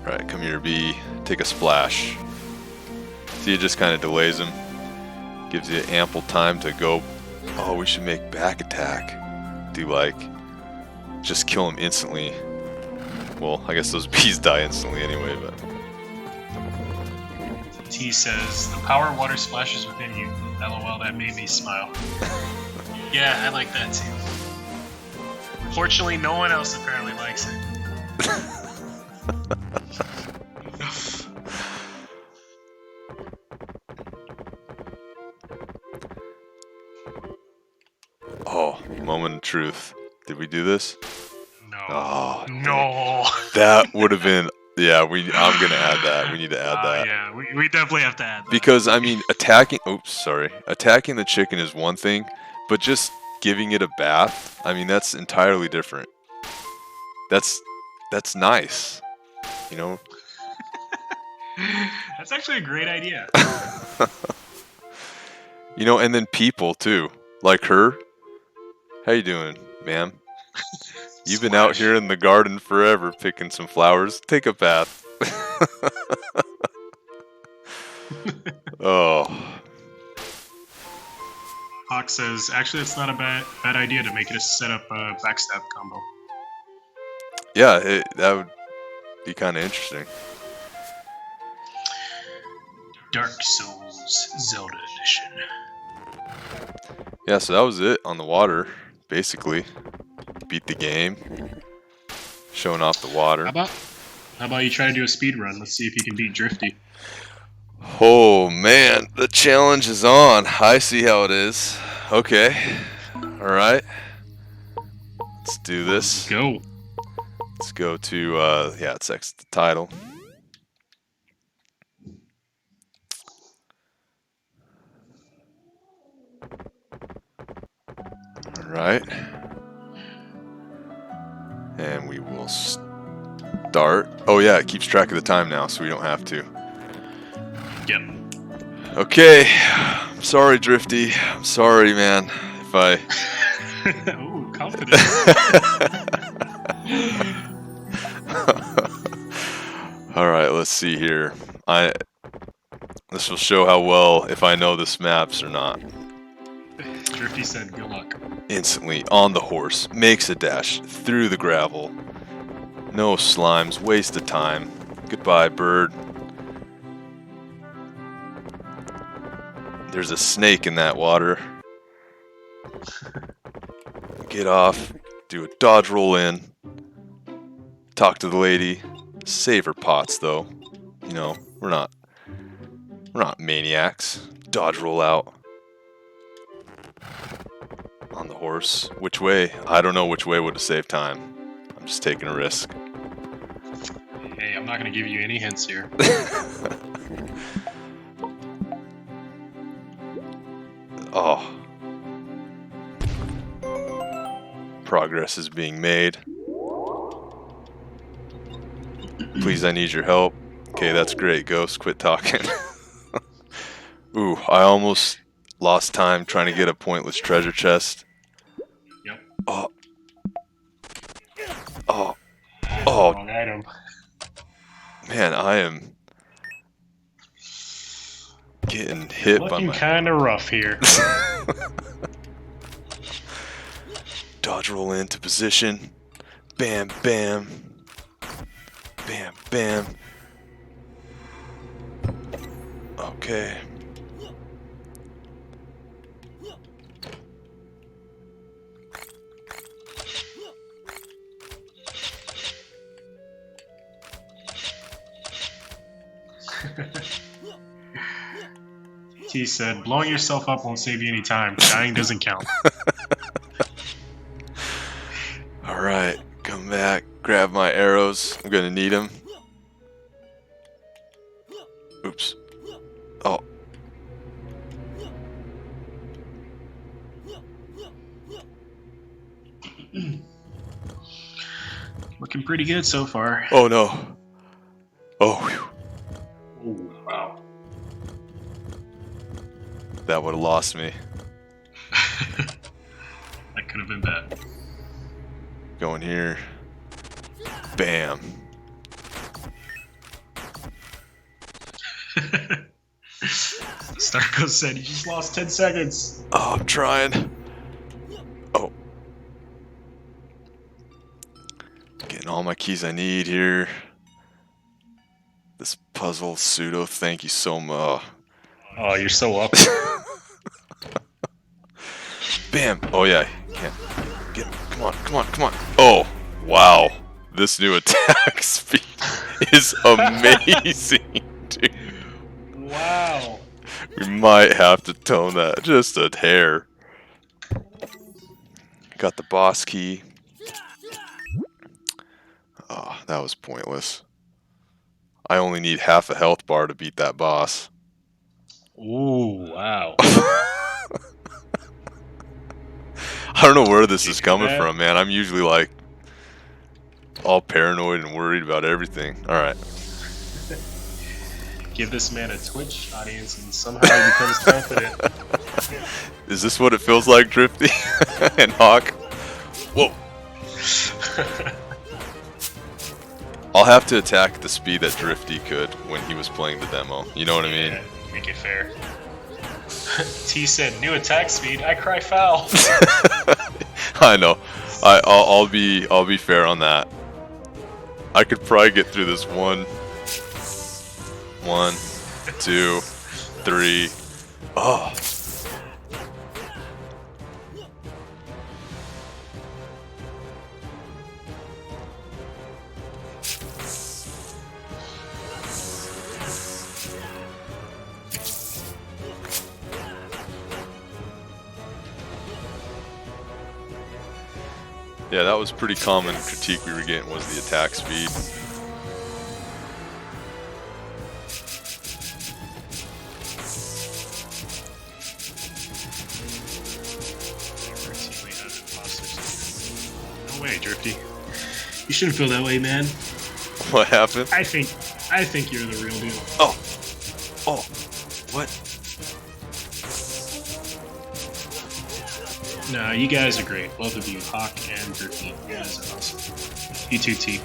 Alright, come here, bee. Take a splash. See, it just kind of delays him. Gives you ample time to go. Oh, we should make back attack. Do like... just kill him instantly. Well, I guess those bees die instantly anyway, but... T says, the power of water splashes within you. LOL, that made me smile. Yeah, I like that too. Fortunately, no one else apparently likes it. Oh, moment of truth. Did we do this? No. Oh, no. that would have been... Yeah, I'm gonna add that. We need to add that. Yeah, we definitely have to add that. Because, I mean, attacking the chicken is one thing, but just giving it a bath, I mean, that's entirely different. That's nice, you know? That's actually a great idea. You know, and then people, too. Like her. How you doing, ma'am? You've been out here in the garden forever picking some flowers. Take a bath. Oh. Hawk says, actually, it's not a bad idea to make it a setup backstab combo. Yeah, that would be kind of interesting. Dark Souls Zelda Edition. Yeah, so that was it on the water, basically. Beat the game. Showing off the water. How about you try to do a speed run? Let's see if you can beat Drifty. Oh man, the challenge is on. I see how it is. Okay. Alright. Let's do this. Go. Let's go to, yeah, let's exit the title. Alright. And we will start. Oh yeah, it keeps track of the time now, so we don't have to. Yep. Okay. I'm sorry, Drifty. I'm sorry, man. If I... Ooh, confidence. Alright, let's see here. This will show how well if I know this maps or not. Drifty said, good luck. Instantly on the horse, makes a dash through the gravel. No slimes, waste of time. Goodbye, bird. There's a snake in that water. Get off, do a dodge roll in, talk to the lady, save her pots though. You know, we're not maniacs. Dodge roll out. On the horse. Which way? I don't know which way would have saved time. I'm just taking a risk. Hey, I'm not going to give you any hints here. Oh. Progress is being made. Please, I need your help. Okay, that's great, Ghost. Quit talking. Ooh, I almost lost time trying to get a pointless treasure chest. Yep. Oh. Wrong item. Man, I am getting hit by Looking my... kind of rough here. Dodge roll into position. Bam, bam. Bam, bam. Okay. T said, blowing yourself up won't save you any time. Dying doesn't count. Alright, come back. Grab my arrows. I'm gonna need them. Oops. Oh. Looking pretty good so far. Oh no. Oh, whew. Ooh, wow. That would have lost me. That could have been bad. Going here. Bam. Starko said, you just lost 10 seconds. Oh, I'm trying. Oh. Getting all my keys I need here. This puzzle pseudo, thank you so much. Oh, you're so up. Bam! Oh yeah, can't get him. Come on, come on, come on. Oh, wow. This new attack speed is amazing, dude. Wow. We might have to tone that just a hair. Got the boss key. Oh, that was pointless. I only need half a health bar to beat that boss. Ooh, wow. I don't know where this is coming from, man. I'm usually like all paranoid and worried about everything. Alright. Give this man a Twitch audience and somehow he becomes confident. Is this what it feels like, Drifty? And Hawk? Whoa. I'll have to attack the speed that Drifty could when he was playing the demo. You know what I mean? Yeah, make it fair. T said, new attack speed, I cry foul. I know. I'll be fair on that. I could probably get through this one, 2, 3. Oh. Yeah, that was pretty common critique we were getting, was the attack speed. No way, Drifty. You shouldn't feel that way, man. What happened? I think you're the real deal. Oh. Oh. What? No, you guys are great. Both of you, Hawk and Drifty. You guys are awesome. You too, T.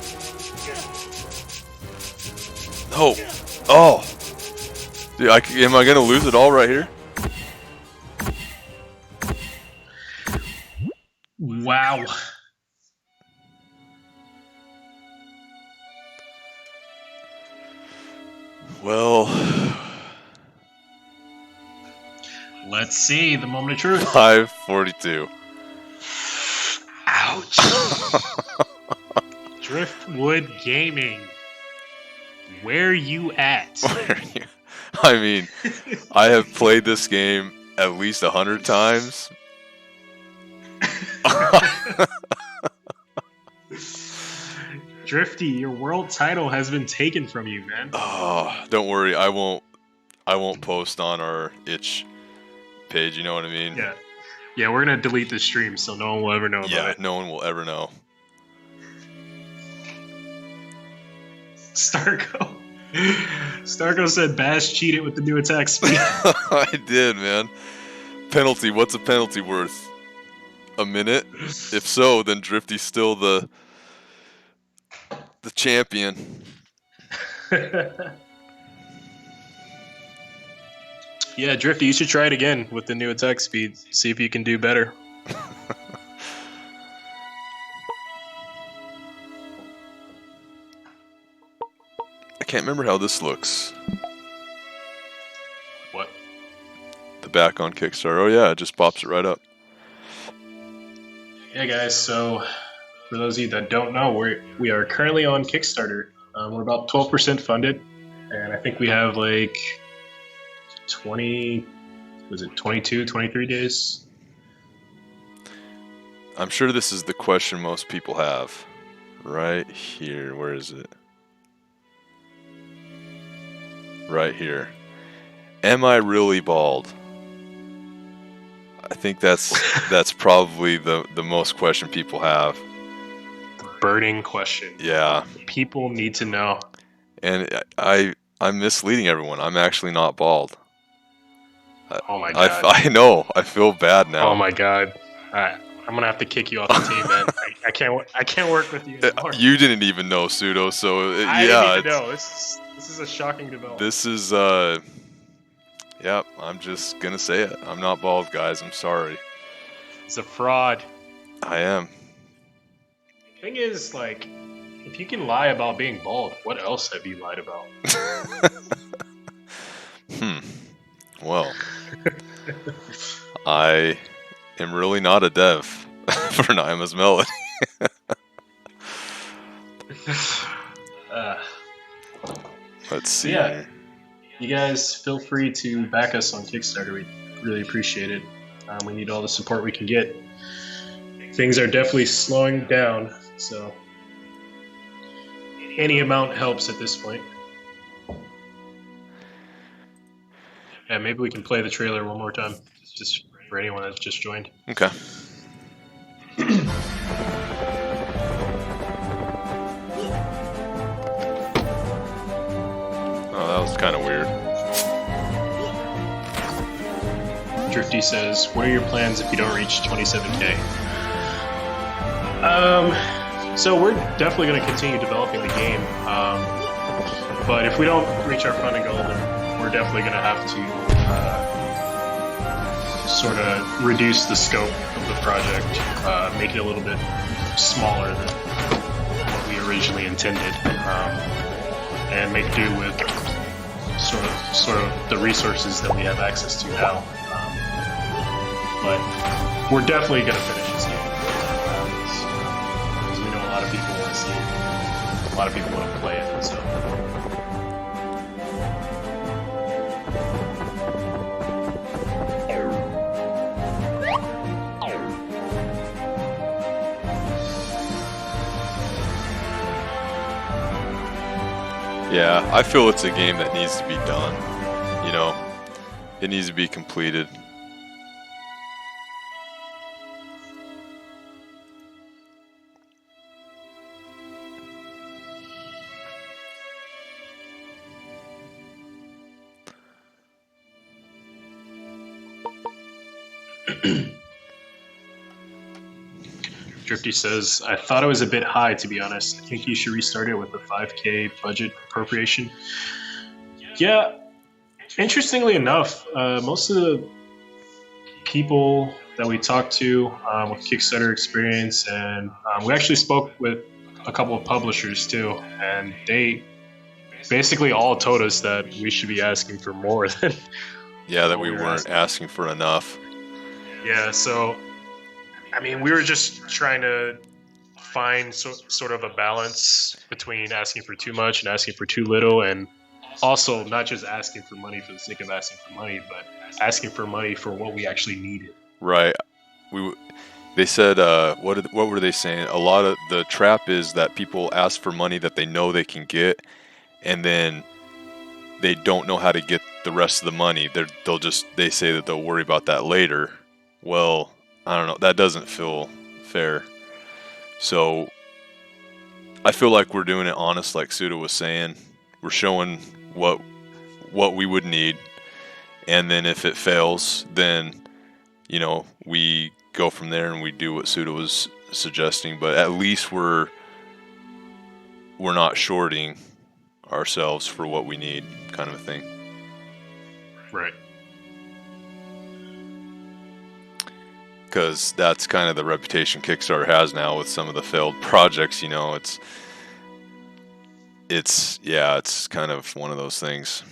No. Oh. Dude, am I gonna lose it all right here? Wow. Well, Let's see the moment of truth. 542. Ouch. Driftwood Gaming. Where you at? I mean, I have played this game at least 100 times. Drifty, your world title has been taken from you, man. Oh, don't worry, I won't post on our itch page, you know what I mean? Yeah. Yeah, we're gonna delete the stream so no one will ever know about Yeah, it. no one will ever know. Starko said Bash cheated with the new attack speed. I did, man. Penalty, what's a penalty worth? A minute? If so, then Drifty's still the champion. Yeah, Drifty, you should try it again with the new attack speed. See if you can do better. I can't remember how this looks. What? The back on Kickstarter. Oh yeah, it just pops it right up. Yeah, guys, so for those of you that don't know, we are currently on Kickstarter. We're about 12% funded. and I think we have like 20, was it 22, 23 days? I'm sure this is the question most people have. Right here. Where is it? Right here. Am I really bald? I think that's probably the most question people have. The burning question. Yeah. People need to know. And I'm misleading everyone. I'm actually not bald. Oh my god. I know. I feel bad now. Oh my god. I'm gonna have to kick you off the team, man. I can't work with you anymore. You didn't even know, Pseudo, so I yeah. didn't even know. This is a shocking development. This is yep, I'm just gonna say it. I'm not bald, guys. I'm sorry. It's a fraud. I am. Thing is, like, if you can lie about being bald, what else have you lied about? Well, I am really not a dev for Naima's Melody. Let's see. Yeah, you guys feel free to back us on Kickstarter. We really appreciate it. We need all the support we can get. Things are definitely slowing down, so any amount helps at this point. Yeah, maybe we can play the trailer one more time, just for anyone that's just joined. Okay. Oh, that was kind of weird. Drifty says, "What are your plans if you don't reach 27K?" So we're definitely going to continue developing the game, but if we don't reach our funding goal, then we're definitely going to have to sort of reduce the scope of the project, make it a little bit smaller than what we originally intended, and make do with sort of the resources that we have access to now. But we're definitely going to finish this game. Because we know a lot of people want to see it. A lot of people want to play it, so. Yeah, I feel it's a game that needs to be done. You know, it needs to be completed. Drifty says, "I thought it was a bit high, to be honest. I think you should restart it with a 5K budget appropriation." Yeah, interestingly enough, most of the people that we talked to with Kickstarter experience, and we actually spoke with a couple of publishers too, and they basically all told us that we should be asking for more than Yeah, that we weren't asking for enough. Yeah, so I mean, we were just trying to find sort of a balance between asking for too much and asking for too little, and also not just asking for money for the sake of asking for money, but asking for money for what we actually needed. Right. They said, what were they saying? A lot of the trap is that people ask for money that they know they can get, and then they don't know how to get the rest of the money. They say that they'll worry about that later. Well, I don't know. That doesn't feel fair. So I feel like we're doing it honest, like Suda was saying. We're showing what we would need, and then if it fails, then we go from there and we do what Suda was suggesting. But at least we're not shorting ourselves for what we need, kind of a thing. Right. Because that's kind of the reputation Kickstarter has now with some of the failed projects. It's kind of one of those things.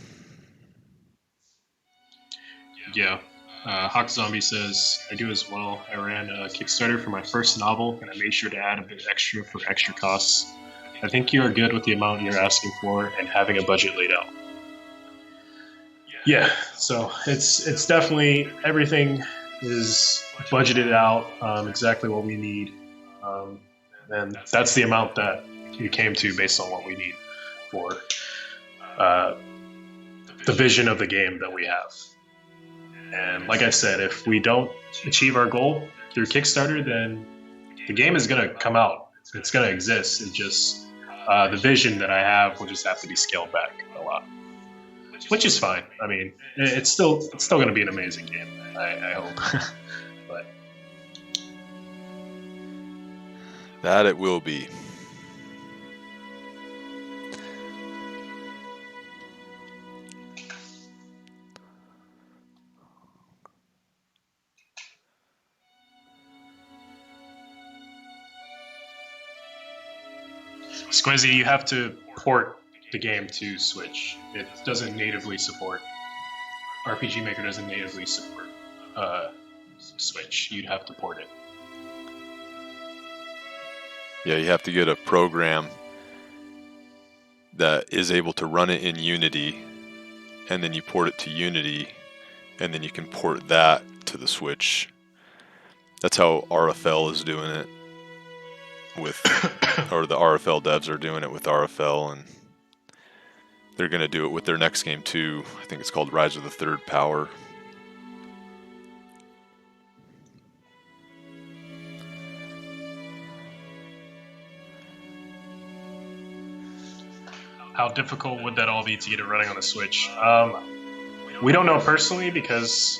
Yeah. Hawk Zombie says, "I do as well. I ran a Kickstarter for my first novel, and I made sure to add a bit extra for extra costs. I think you are good with the amount you're asking for and having a budget laid out." Yeah, so it's definitely everything is budgeted out, exactly what we need, um, and that's the amount that we came to based on what we need for uh, the vision of the game that we have. And like I said, if we don't achieve our goal through Kickstarter, then the game is going to come out. It's going to exist. It just the vision that I have will just have to be scaled back a lot, which is fine. I mean, it's still going to be an amazing game. I hope. But That it will be. Squizzy, you have to port the game to Switch. It doesn't natively support. RPG Maker doesn't natively support Switch. You'd have to port it. Yeah, you have to get a program that is able to run it in Unity, and then you port it to Unity, and then you can port that to the Switch. That's how RFL is doing it with, or the RFL devs are doing it with RFL, and they're going to do it with their next game too. I think it's called Rise of the Third Power. How difficult would that all be to get it running on the Switch? We don't know personally because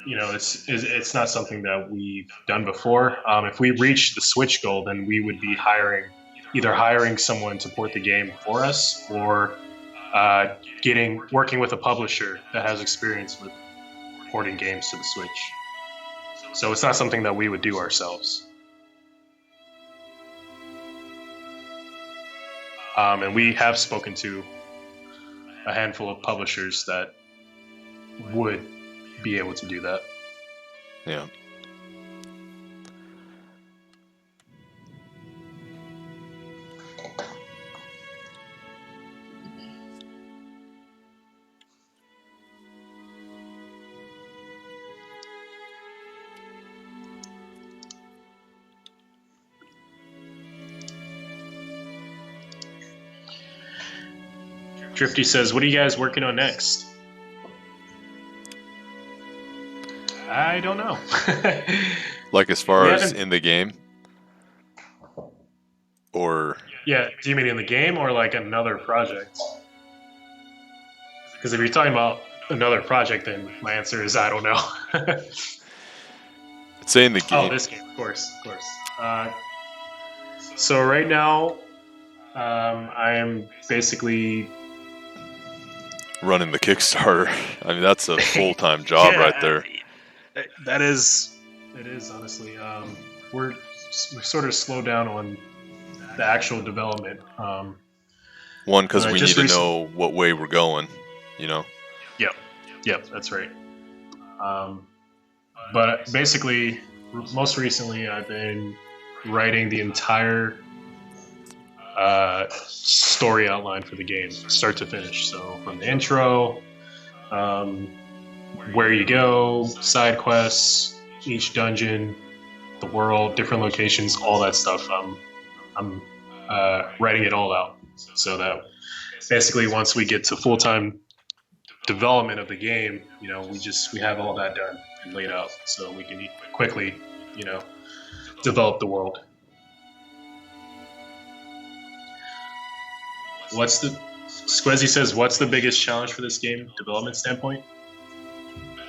it's not something that we've done before. If we reach the Switch goal, then we would be either hiring someone to port the game for us, or working with a publisher that has experience with porting games to the Switch. So it's not something that we would do ourselves. And we have spoken to a handful of publishers that would be able to do that. Yeah. Drifty says, what are you guys working on next? I don't know. Like as far as in the game? Or... Yeah, do you mean in the game or like another project? Because if you're talking about another project, then my answer is I don't know. Say in the game. Oh, this game, of course. So right now, I am basically running the Kickstarter. I mean, that's a full-time job right there. It is honestly. We're sort of slowed down on the actual development. One, because we need to know what way we're going, you know? Yep, that's right. But basically, most recently, I've been writing the entire story outline for the game, start to finish. So from the intro, where you go, side quests, each dungeon, the world, different locations, all that stuff. I'm writing it all out so that basically once we get to full-time development of the game, we have all that done and laid out, so we can quickly, develop the world. Squezzy says, what's the biggest challenge for this game, development standpoint?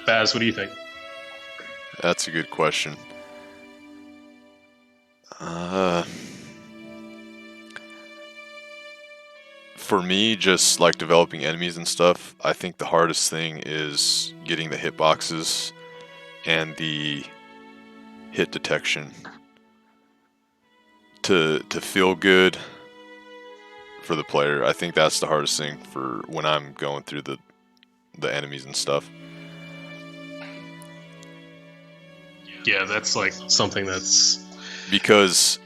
Baz, what do you think? That's a good question. For me, just like developing enemies and stuff, I think the hardest thing is getting the hitboxes and the hit detection to feel good for the player. I think that's the hardest thing for when I'm going through the enemies and stuff. Yeah, that's like something that's... Because,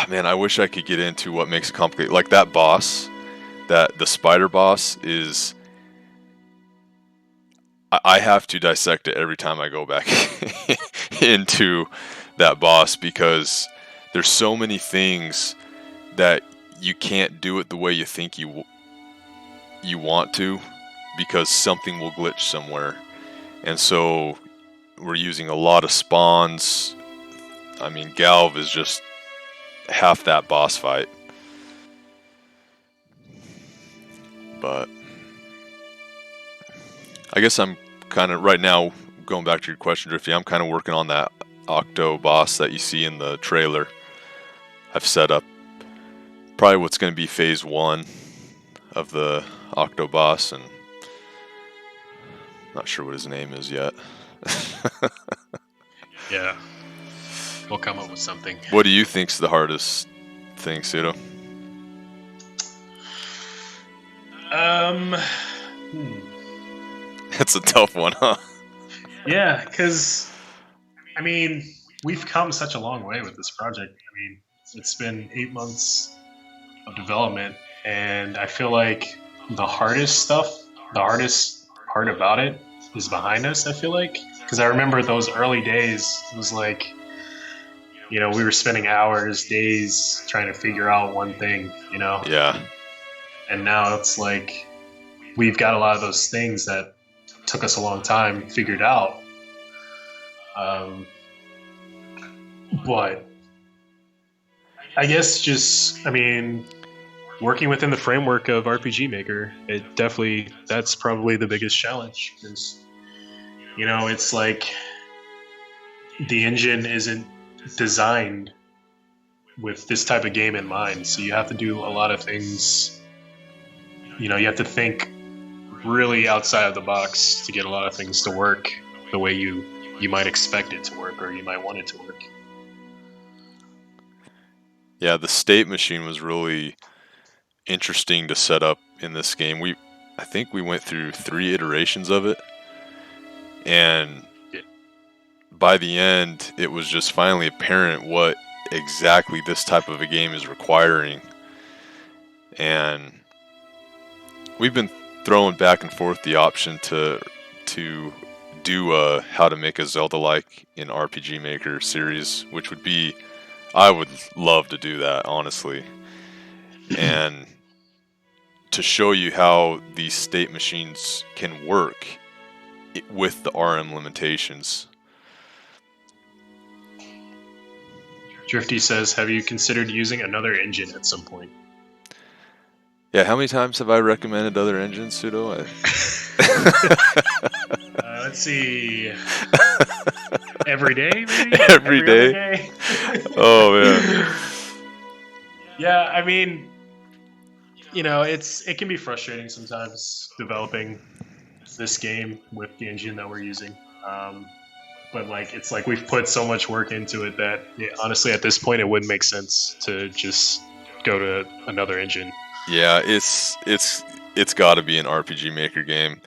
man, I wish I could get into what makes it complicated. Like that boss, the spider boss I have to dissect it every time I go back into that boss, because there's so many things that you can't do it the way you think you want to, because something will glitch somewhere. And so we're using a lot of spawns. I mean, Galv is just half that boss fight. But I guess I'm kind of, right now, going back to your question, Drifty, I'm kind of working on that Octo boss that you see in the trailer. I've set up probably what's going to be phase 1 of the Octo boss, and not sure what his name is yet. Yeah. We'll come up with something. What do you think's the hardest thing, Pseudo? It's a tough one, huh? Yeah, because, I mean, we've come such a long way with this project. I mean, it's been 8 months of development, and I feel like the hardest part about it is behind us, I feel like. Because I remember those early days, it was like, we were spending hours, days trying to figure out one thing, Yeah. And now it's like we've got a lot of those things that took us a long time figured out. But I guess working within the framework of RPG Maker, that's probably the biggest challenge, because, it's like the engine isn't designed with this type of game in mind. So you have to do a lot of things, you have to think really outside of the box to get a lot of things to work the way you might expect it to work, or you might want it to work. Yeah, the state machine was really interesting to set up in this game. I think we went through 3 iterations of it, and by the end, it was just finally apparent what exactly this type of a game is requiring. And we've been throwing back and forth the option to do a how to make a Zelda-like in RPG Maker series, which would be, I would love to do that, honestly. And to show you how these state machines can work with the RM limitations. Drifty says, have you considered using another engine at some point? Yeah, how many times have I recommended other engines, Pseudo? Let's see. Every day, maybe? Every day? Oh, man. Yeah, I mean, it can be frustrating sometimes developing this game with the engine that we're using. But it's like we've put so much work into it that honestly, at this point, it wouldn't make sense to just go to another engine. Yeah, it's got to be an RPG Maker game,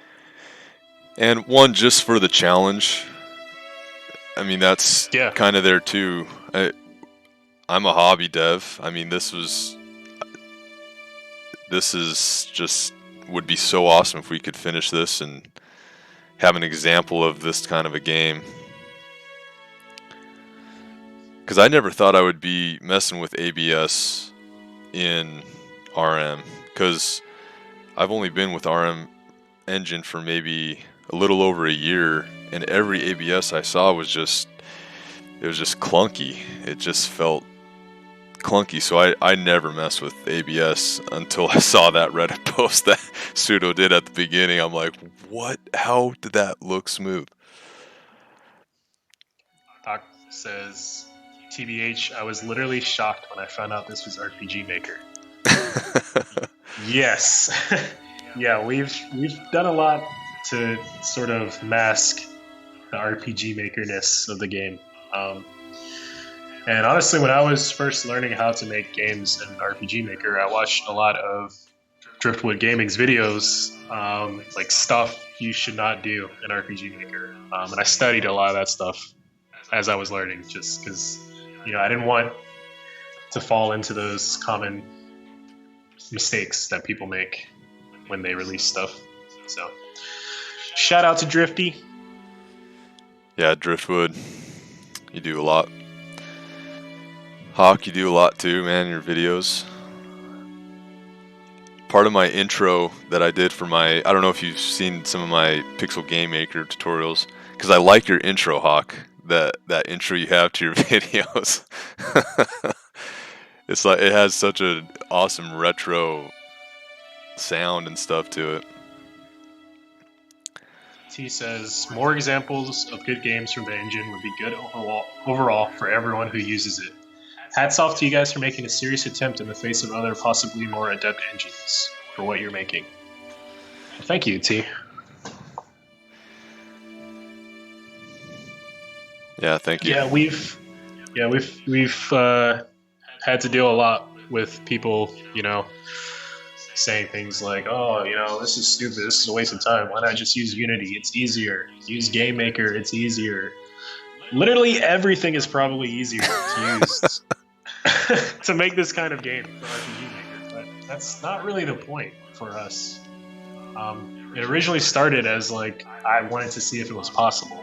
and one just for the challenge. I mean, that's kind of there too. I'm a hobby dev. I mean, this is just would be so awesome if we could finish this and have an example of this kind of a game. Because I never thought I would be messing with ABS in RM, because I've only been with RM engine for maybe a little over a year, and every ABS I saw was just clunky. It just felt clunky, so I never messed with ABS until I saw that Reddit post that Pseudo did at the beginning. I'm like, what? How did that look smooth? Doc says, TBH, I was literally shocked when I found out this was RPG Maker. Yes. Yeah, we've done a lot to sort of mask the RPG Maker-ness of the game. And honestly, when I was first learning how to make games in RPG Maker, I watched a lot of Driftwood Gaming's videos, like stuff you should not do in RPG Maker. And I studied a lot of that stuff as I was learning, just because, I didn't want to fall into those common mistakes that people make when they release stuff. So Shout out to Drifty. Yeah, Driftwood, you do a lot. Hawk, you do a lot too, man, your videos. Part of my intro that I did for my, I don't know if you've seen some of my Pixel Game Maker tutorials, because I like your intro, Hawk, that intro you have to your videos. It's like, it has such an awesome retro sound and stuff to it. T says, more examples of good games from the engine would be good overall for everyone who uses it. Hats off to you guys for making a serious attempt in the face of other possibly more adept engines for what you're making. Well, thank you, T. Yeah, thank you. Yeah, we've had to deal a lot with people, saying things like, "Oh, this is stupid. This is a waste of time. Why not just use Unity? It's easier. Use Game Maker. It's easier." Literally everything is probably easier to use to make this kind of game for RPG Maker, but that's not really the point for us. It originally started as like I wanted to see if it was possible,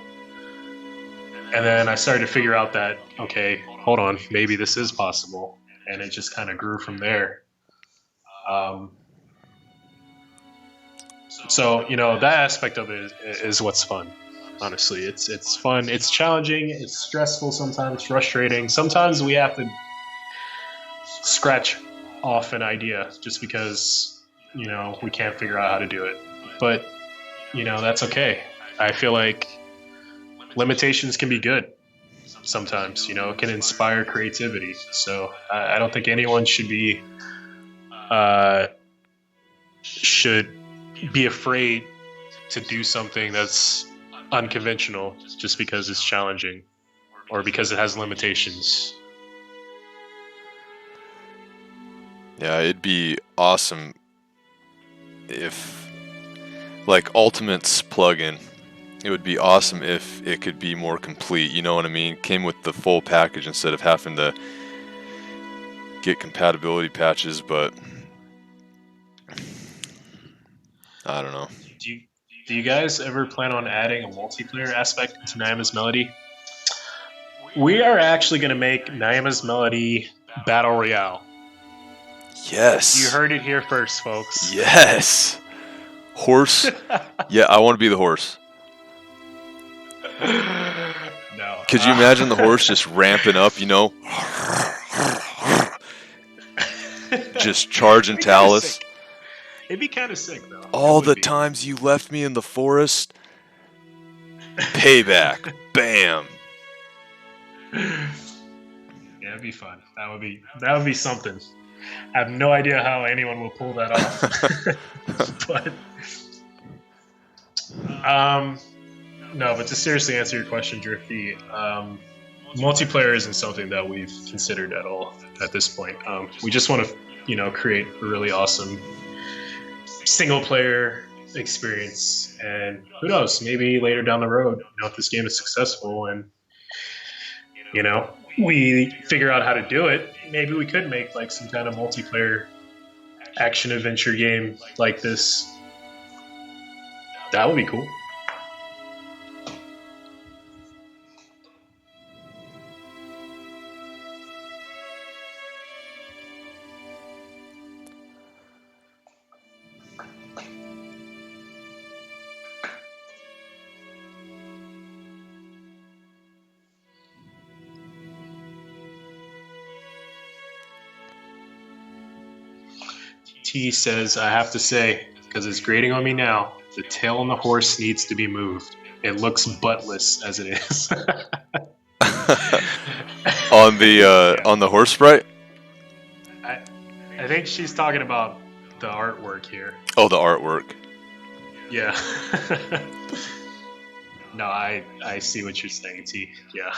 and then I started to figure out that okay, hold on, maybe this is possible, and it just kind of grew from there. So that aspect of it is what's fun. Honestly, it's fun. It's challenging. It's stressful sometimes, frustrating. Sometimes we have to scratch off an idea just because we can't figure out how to do it. But that's okay. I feel like limitations can be good sometimes. It can inspire creativity. So I don't think anyone should be afraid to do something that's unconventional just because it's challenging or because it has limitations. Yeah, it'd be awesome if, like Ultimate's plugin, it would be awesome if it could be more complete, you know what I mean? Came with the full package instead of having to get compatibility patches, but I don't know. Do you guys ever plan on adding a multiplayer aspect to Naima's Melody? We are actually going to make Naima's Melody Battle Royale. Yes. You heard it here first, folks. Yes. Horse. Yeah, I want to be the horse. No. Could you imagine the horse just ramping up, just charging Talus? It'd be kind of sick, though. All the times you left me in the forest. Payback. Bam. Yeah, it'd be fun. That would be something. I have no idea how anyone will pull that off. But no, but to seriously answer your question, Drifty, multiplayer isn't something that we've considered at all at this point. We just want to, create a really awesome single player experience, and who knows, maybe later down the road, if this game is successful and we figure out how to do it, maybe we could make like some kind of multiplayer action adventure game like this. That would be cool. T says, I have to say, because it's grating on me now, the tail on the horse needs to be moved. It looks buttless as it is. On the horse sprite? I think she's talking about the artwork here. Oh, the artwork. Yeah. No, I see what you're saying, T. Yeah.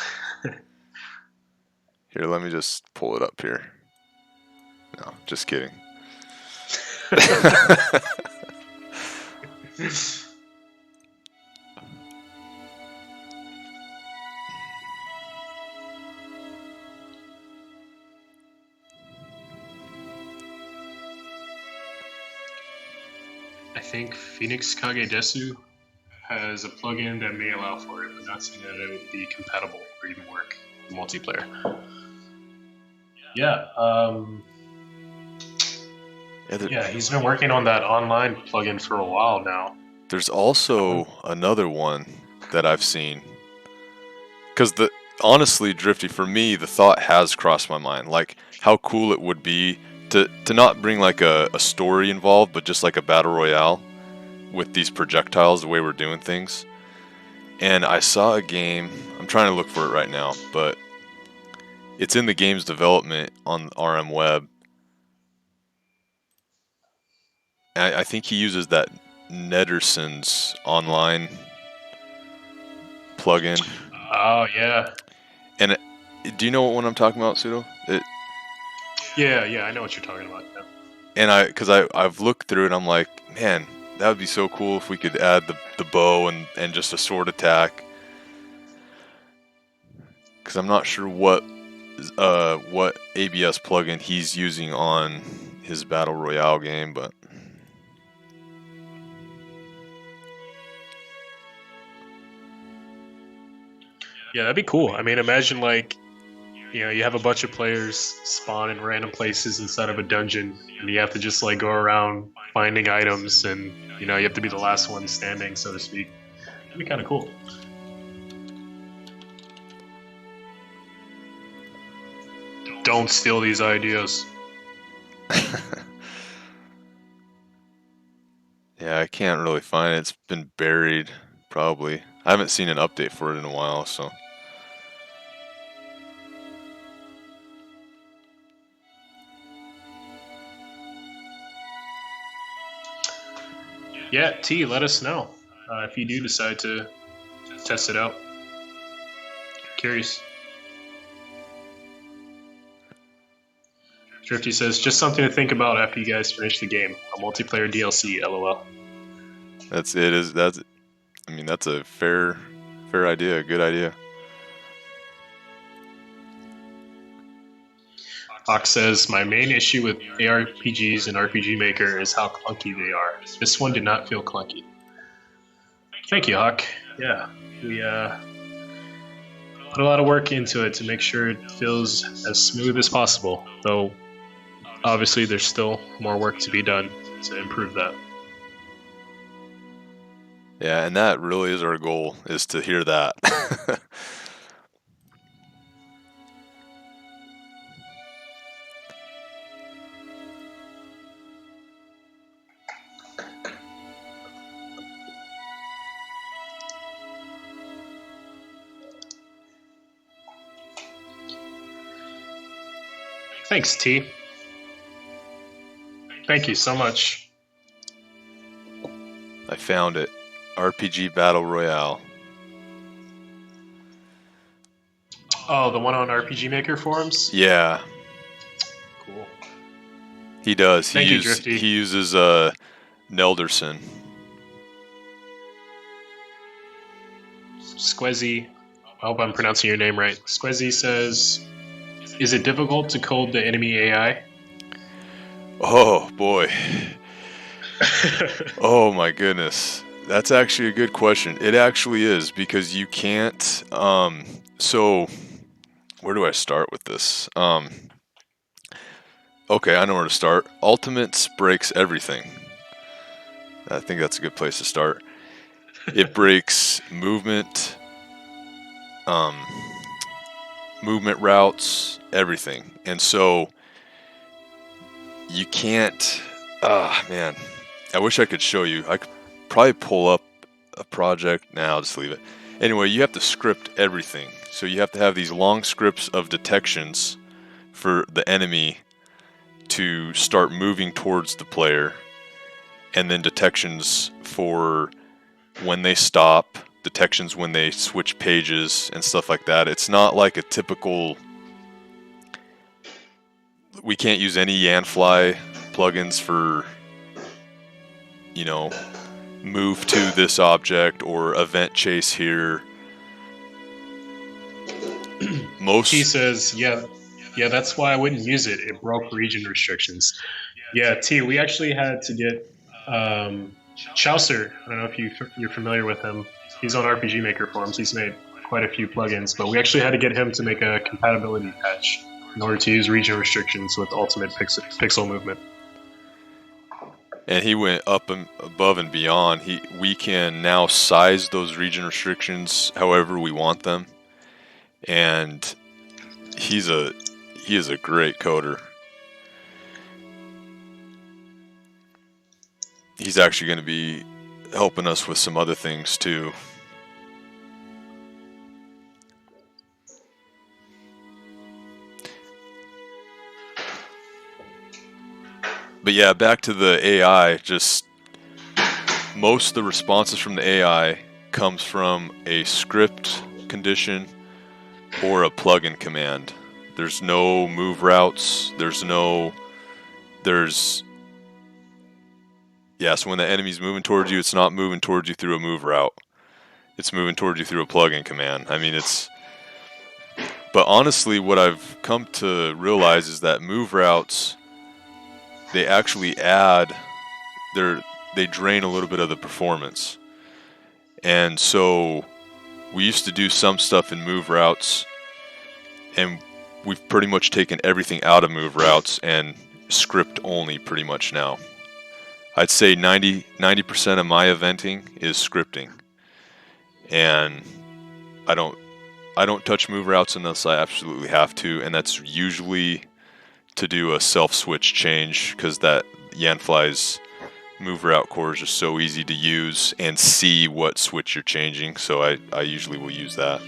Here, let me just pull it up here. No, just kidding. I think Phoenix Kagedesu has a plugin that may allow for it, but not saying that it would be compatible or even work in multiplayer. Yeah. Yeah, he's been working on that online plugin for a while now. There's also another one that I've seen. Because honestly, Drifty, for me, the thought has crossed my mind. Like, how cool it would be to not bring like a story involved, but just like a battle royale with these projectiles, the way we're doing things. And I saw a game, I'm trying to look for it right now, but it's in the game's development on RM Web. I think he uses that Nederson's online plugin. Oh, yeah. And do you know what one I'm talking about, Pseudo? Yeah, I know what you're talking about. Yeah. And I've looked through it, I'm like, man, that would be so cool if we could add the bow and just a sword attack. Because I'm not sure what ABS plugin he's using on his Battle Royale game, but Yeah, that'd be cool. I mean, imagine like, you have a bunch of players spawn in random places inside of a dungeon, and you have to just like go around finding items, and you have to be the last one standing, so to speak. That'd be kind of cool. Don't steal these ideas. yeah, I can't really find it. It's been buried, probably. I haven't seen an update for it in a while, so. Yeah, T, let us know if you do decide to test it out. Curious. Drifty says, just something to think about after you guys finish the game. A multiplayer DLC, lol. That's a fair idea, a good idea. Fox says, my main issue with ARPGs and RPG Maker is how clunky they are. This one did not feel clunky. Thank you, Hawk. Yeah, we put a lot of work into it to make sure it feels as smooth as possible, though obviously there's still more work to be done to improve that. Yeah, and that really is our goal, is to hear that. Thanks, T. Thank you so much. I found it. RPG Battle Royale. Oh, the one on RPG Maker forums? Yeah. Cool. He does. Thank you, Drifty. He uses Nelderson. Squezzy, I hope I'm pronouncing your name right. Squezzy says, is it difficult to code the enemy AI? Oh, boy. Oh, my goodness. That's actually a good question. It actually is, because you can't... so, where do I start with this? Okay, I know where to start. Ultimates breaks everything. I think that's a good place to start. It breaks movement, movement routes, everything. And so you can't... man. I wish I could show you. I could probably pull up a project. Now, I'll just leave it. Anyway, you have to script everything. So you have to have these long scripts of detections for the enemy to start moving towards the player, and then detections for when they stop, detections when they switch pages, and stuff like that. It's not like a typical... We can't use any Yanfly plugins for, move to this object or event chase here. He says, yeah, that's why I wouldn't use it. It broke region restrictions. Yeah, T, we actually had to get Chaucer, I don't know if you're familiar with him. He's on RPG Maker forums. He's made quite a few plugins, but we actually had to get him to make a compatibility patch in order to use region restrictions with Ultimate Pixel Movement. And he went up and above and beyond. We can now size those region restrictions however we want them, and he is a great coder. He's actually going to be helping us with some other things too. But yeah, back to the AI, just most of the responses from the AI comes from a script condition or a plugin command. There's no move routes, so when the enemy's moving towards you, it's not moving towards you through a move route. It's moving towards you through a plugin command. I mean, but honestly, what I've come to realize is that move routes, they actually they drain a little bit of the performance. And so we used to do some stuff in move routes, and we've pretty much taken everything out of move routes and script only pretty much now. I'd say 90% of my eventing is scripting. And I don't touch move routes unless I absolutely have to, and that's usually to do a self-switch change, because that Yanfly's move route core is just so easy to use and see what switch you're changing, so I usually will use that.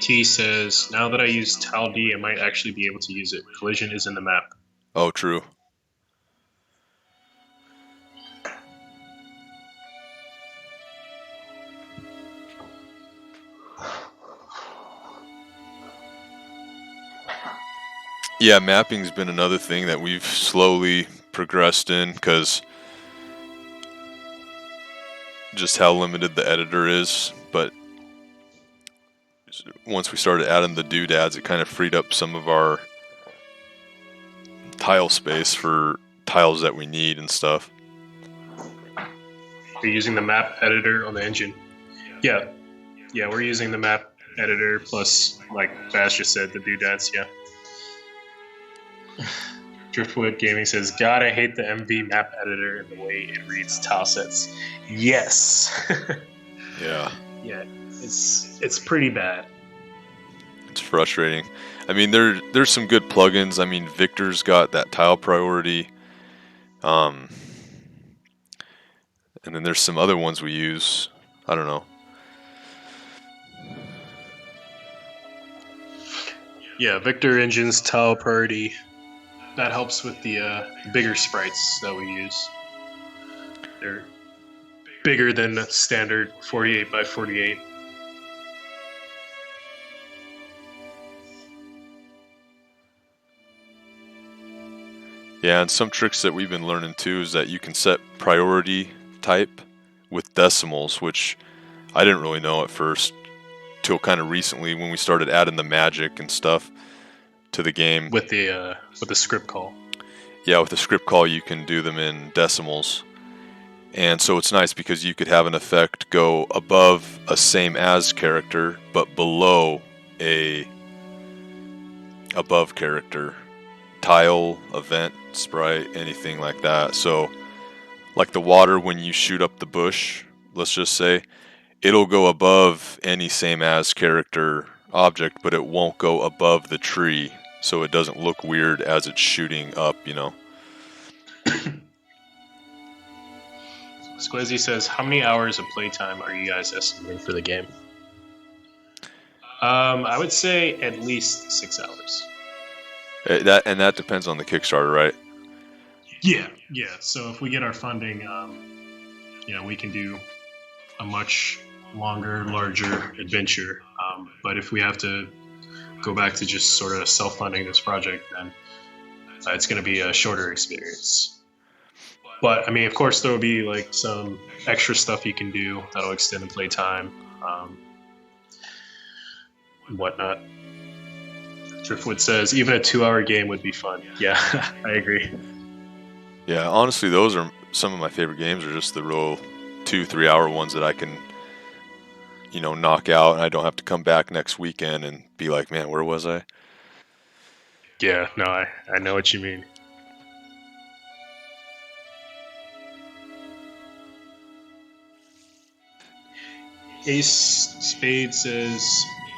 T says, now that I use Tal D, I might actually be able to use it. Collision is in the map. Oh, true. Yeah, mapping's been another thing that we've slowly progressed in, because just how limited the editor is. But once we started adding the doodads, it kind of freed up some of our tile space for tiles that we need and stuff. You're using the map editor on the engine. Yeah, we're using the map editor plus, like Baz just said, the doodads. Yeah. Driftwood Gaming says, God, I hate the MV map editor and the way it reads tile sets. Yes. Yeah. Yeah, it's pretty bad. It's frustrating. I mean, there's some good plugins. I mean, Victor's got that tile priority. And then there's some other ones we use. I don't know. Yeah, Victor Engine's tile priority. That helps with the bigger sprites that we use. They're bigger than the standard 48 by 48. Yeah, and some tricks that we've been learning too is that you can set priority type with decimals, which I didn't really know at first till kind of recently when we started adding the magic and stuff to the game. With the script call. Yeah, with the script call you can do them in decimals. And so it's nice because you could have an effect go above a same as character but below a above character. Tile, event, sprite, anything like that. So like the water, when you shoot up the bush, let's just say, it'll go above any same as character object, but it won't go above the tree, so it doesn't look weird as it's shooting up, you know. Squizzy says, how many hours of playtime are you guys estimating for the game? I would say at least 6 hours. That depends on the Kickstarter, right? Yeah. So if we get our funding, we can do a much longer, larger adventure. But if we have to go back to just sort of self-funding this project, then it's going to be a shorter experience. But I mean, of course, there will be like some extra stuff you can do that'll extend the playtime. whatnot. Driftwood says even a 2-hour game would be fun. Yeah, I agree. Yeah, honestly, those are some of my favorite games. Are just the real 2-3 hour ones that I can, knock out, and I don't have to come back next weekend and be like, man, where was I? Yeah, no, I know what you mean. Ace Spade says,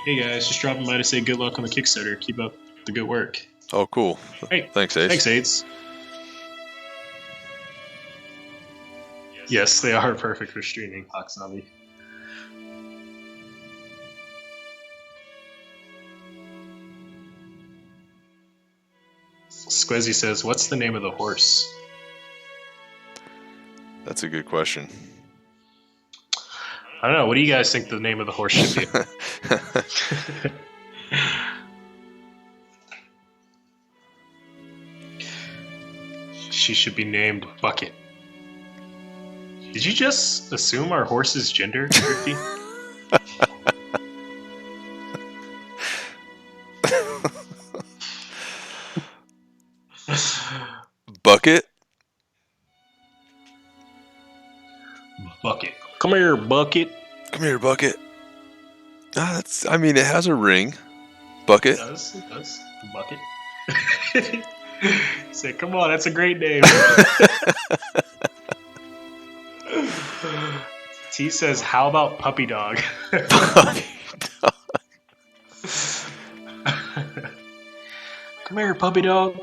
"Hey guys, just dropping by to say good luck on the Kickstarter. Keep up the good work." Oh, cool. Hey, Thanks, Ace. thanks, Ace. Yes, they are perfect for streaming, Zombie. Squizzy says, "What's the name of the horse?" That's a good question. I don't know. What do you guys think the name of the horse should be? She should be named Bucket. Did you just assume our horse's gender, Drifty? Bucket? Bucket. Come here, Bucket. Come here, Bucket. It has a ring. Bucket. It does. Bucket. Say, come on, that's a great name. T says, how about Puppy Dog? Puppy Dog. Come here, Puppy Dog.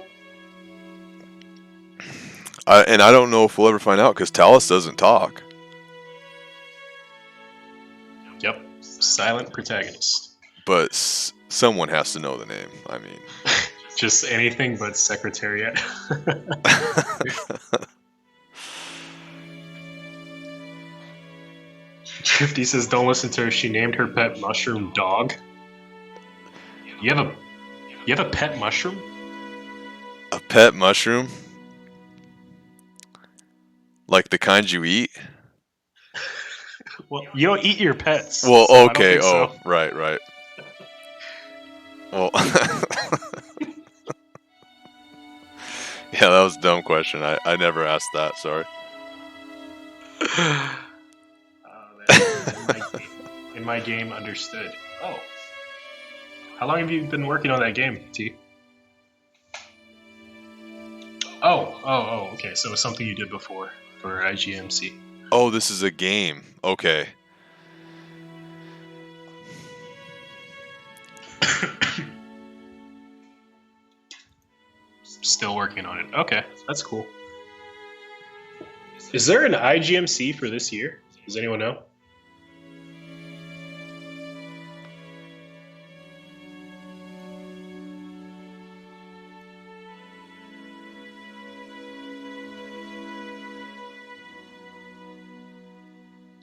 And I don't know if we'll ever find out because Talus doesn't talk. Yep, silent protagonist. But someone has to know the name. I mean, just anything but Secretariat. Drifty says, don't listen to her. She named her pet mushroom Dog. You have a pet mushroom? A pet mushroom? Like the kind you eat? Well, you don't eat your pets. Well, so okay. So. Right. Well, yeah, that was a dumb question. I never asked that. Sorry. In my game, understood. Oh. How long have you been working on that game, T? Oh, okay. So it's something you did before for IGMC. Oh, this is a game. Okay. Still working on it. Okay, that's cool. Is there an IGMC for this year? Does anyone know?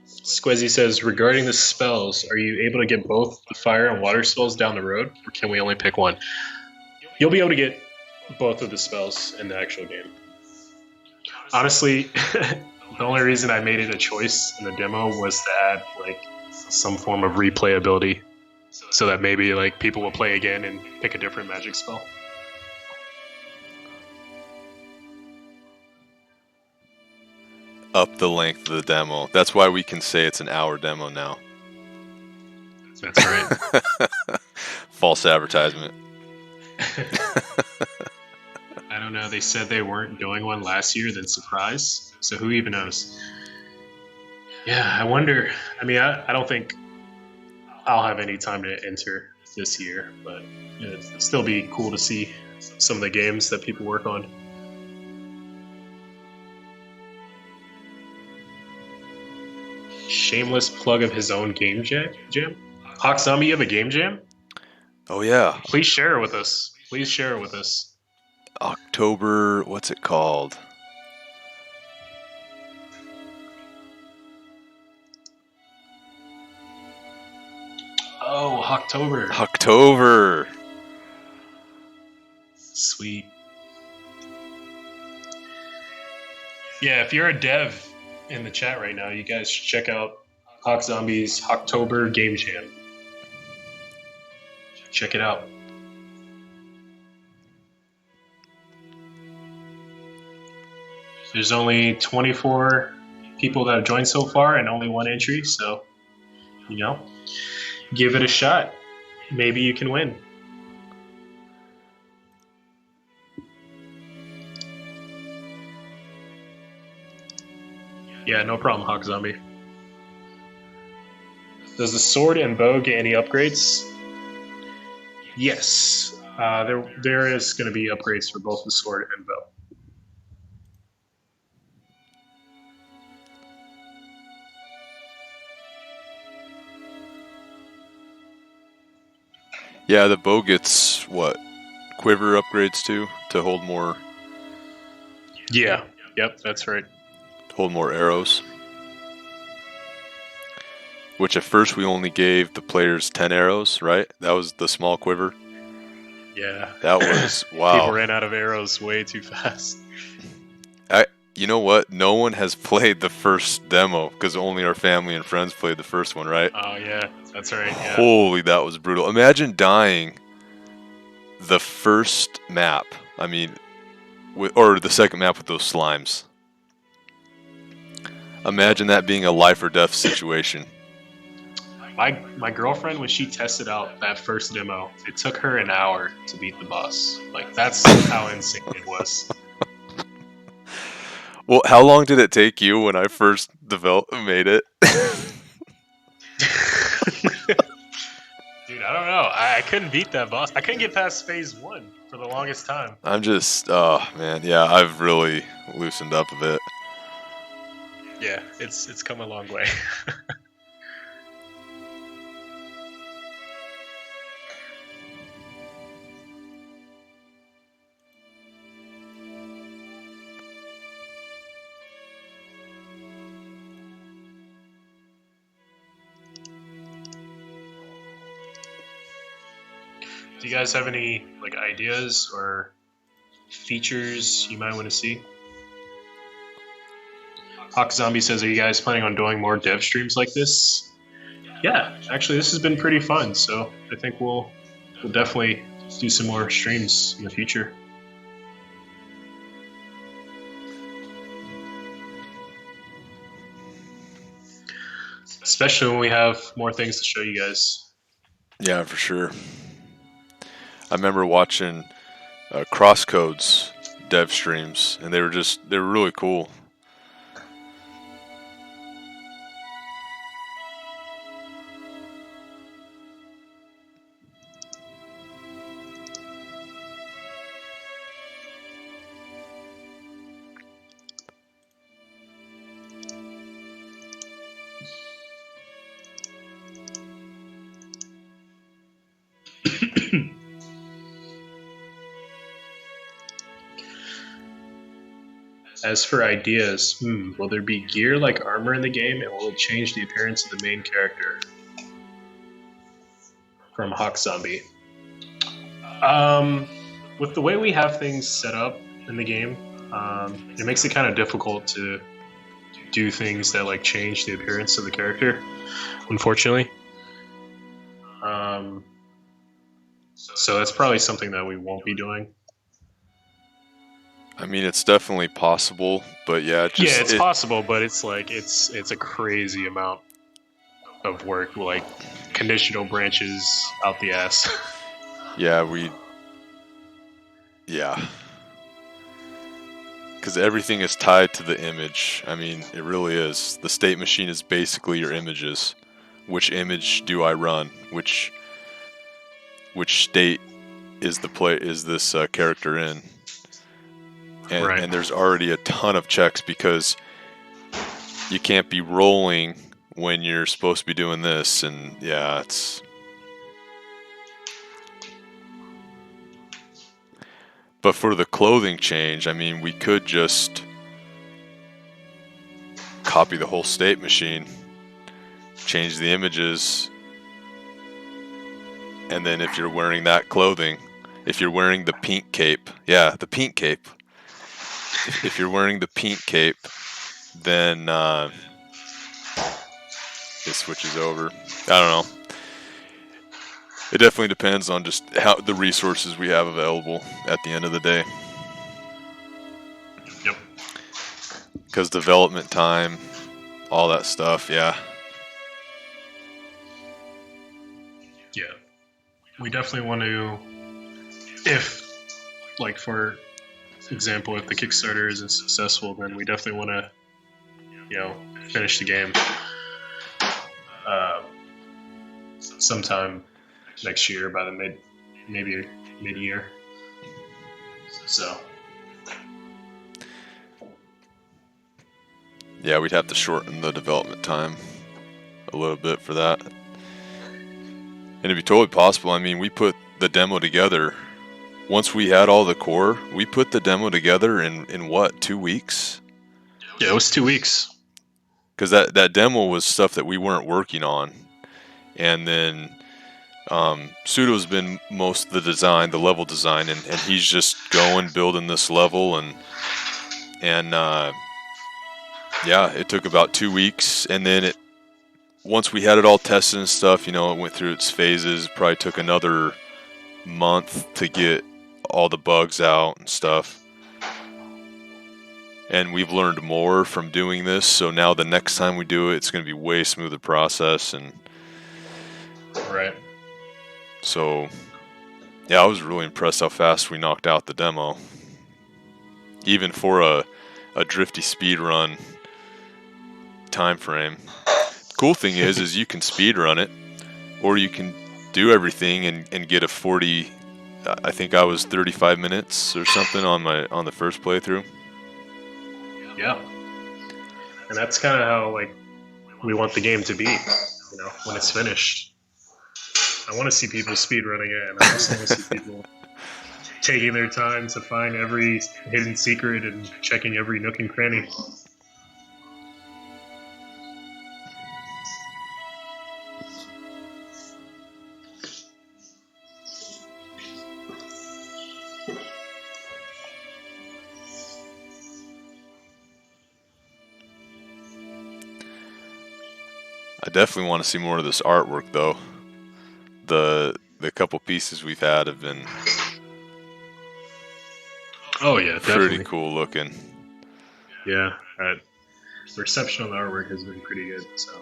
Squizzy says, regarding the spells, are you able to get both the fire and water spells down the road, or can we only pick one? You'll be able to get both of the spells in the actual game. Honestly, the only reason I made it a choice in the demo was to add some form of replayability, so that maybe people will play again and pick a different magic spell. Up the length of the demo. That's why we can say it's an hour demo now. That's right. False advertisement. I don't know. They said they weren't doing one last year, then surprise. So who even knows? Yeah, I wonder. I mean, I don't think I'll have any time to enter this year, but it'd still be cool to see some of the games that people work on. Shameless plug of his own game jam. Hawk Zombie, you have a game jam? Oh yeah. Please share it with us. October, what's it called? Oh, October. Sweet. Yeah, if you're a dev in the chat right now, you guys should check out Hawk Zombie's October Game Jam. check it out. There's only 24 people that have joined so far and only one entry, so, give it a shot. Maybe you can win. Yeah, no problem, Hawk Zombie. Does the sword and bow get any upgrades? Yes. There is going to be upgrades for both the sword and bow. Yeah, the bow gets what? Quiver upgrades too to hold more. Yeah. Yep, that's right. Hold more arrows. Which at first we only gave the players 10 arrows, right? That was the small quiver. Yeah. That was wow. People ran out of arrows way too fast. You know what? No one has played the first demo because only our family and friends played the first one, right? Oh yeah, that's right. Yeah. Holy, that was brutal. Imagine dying the first map. I mean, or the second map with those slimes. Imagine that being a life or death situation. My girlfriend, when she tested out that first demo, it took her an hour to beat the boss. Like, that's how insane it was. Well, how long did it take you when I first made it? Dude, I don't know. I couldn't beat that boss. I couldn't get past phase 1 for the longest time. I'm just, oh man, yeah, I've really loosened up a bit. Yeah, it's come a long way. Do you guys have any ideas or features you might want to see? Hawk Zombie says, "Are you guys planning on doing more dev streams like this?" Yeah, actually, this has been pretty fun. So I think we'll definitely do some more streams in the future. Especially when we have more things to show you guys. Yeah, for sure. I remember watching Crosscode's dev streams, and they were really cool. As for ideas, will there be gear like armor in the game, and will it change the appearance of the main character? From Hawk Zombie. With the way we have things set up in the game, it makes it kind of difficult to do things that change the appearance of the character, unfortunately. So that's probably something that we won't be doing. I mean, it's definitely possible, but yeah, it's possible, but it's it's a crazy amount of work, conditional branches out the ass. Yeah, because everything is tied to the image. I mean, it really is. The state machine is basically your images. Which image do I run? Which state is this character in? And, right. And there's already a ton of checks because you can't be rolling when you're supposed to be doing this, and yeah, it's... But for the clothing change, I mean, we could just copy the whole state machine, change the images, and then if you're wearing that clothing, if you're wearing the pink cape, the pink cape. If you're wearing the pink cape, then it switches over. I don't know. It definitely depends on just how the resources we have available at the end of the day. Yep. Because development time, all that stuff, yeah. Yeah. We definitely want to, if, like, for example, if the Kickstarter isn't successful, then we definitely want to, finish the game sometime next year by the maybe mid-year. So. Yeah, we'd have to shorten the development time a little bit for that. And it'd be totally possible. I mean, we put the demo together. Once we had all the core, we put the demo together in what, 2 weeks? Yeah, it was 2 weeks. Because that demo was stuff that we weren't working on. And then Pseudo's been most of the design, the level design, and he's just going, building this level, and yeah, it took about 2 weeks, and then once we had it all tested and stuff, it went through its phases. Probably took another month to get all the bugs out and stuff. And we've learned more from doing this, so now the next time we do it, it's going to be way smoother process. And right. So, yeah, I was really impressed how fast we knocked out the demo, even for a drifty speed run time frame. Cool thing is you can speed run it, or you can do everything and get a 40. I think I was 35 minutes or something on the first playthrough. Yeah, and that's kind of how we want the game to be. When it's finished, I want to see people speedrunning it, and I also want to see people taking their time to find every hidden secret and checking every nook and cranny. I definitely want to see more of this artwork, though. The couple pieces we've had have been pretty cool looking. Yeah, reception on the artwork has been pretty good. So.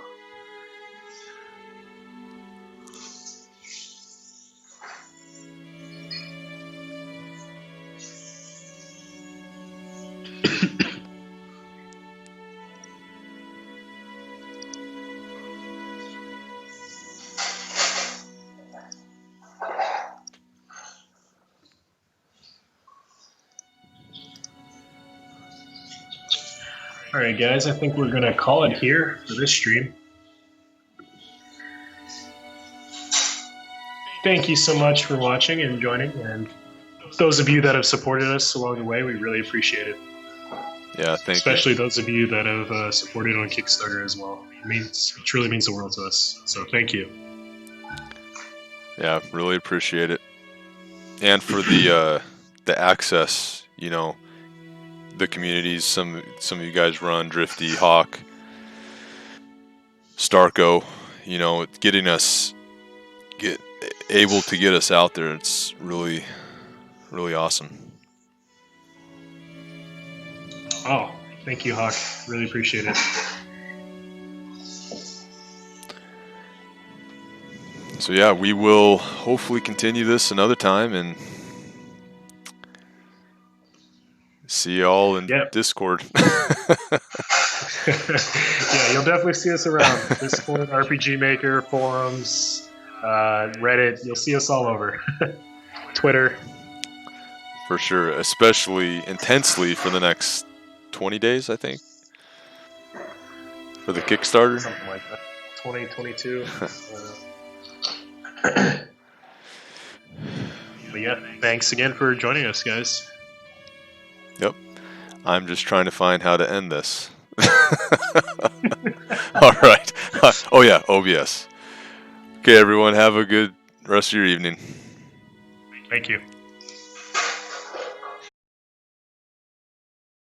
All right, guys, I think we're going to call it here for this stream. Thank you so much for watching and joining, and those of you that have supported us along the way, we really appreciate it. Yeah, thank you. Especially those of you that have supported on Kickstarter as well. It truly means the world to us, so thank you. Yeah, really appreciate it. And for the access, the communities, some of you guys run Drifty, Hawk, Starco, able to get us out there. It's really, really awesome. Oh, thank you, Hawk. Really appreciate it. So yeah, we will hopefully continue this another time and see y'all in Discord. Yeah, you'll definitely see us around. Discord, RPG Maker, forums, Reddit. You'll see us all over. Twitter. For sure, especially intensely for the next 20 days, I think. For the Kickstarter. Something like that. 2022. But yeah, thanks again for joining us, guys. Yep. I'm just trying to find how to end this. All right. Oh yeah, OBS. Okay, everyone, have a good rest of your evening. Thank you.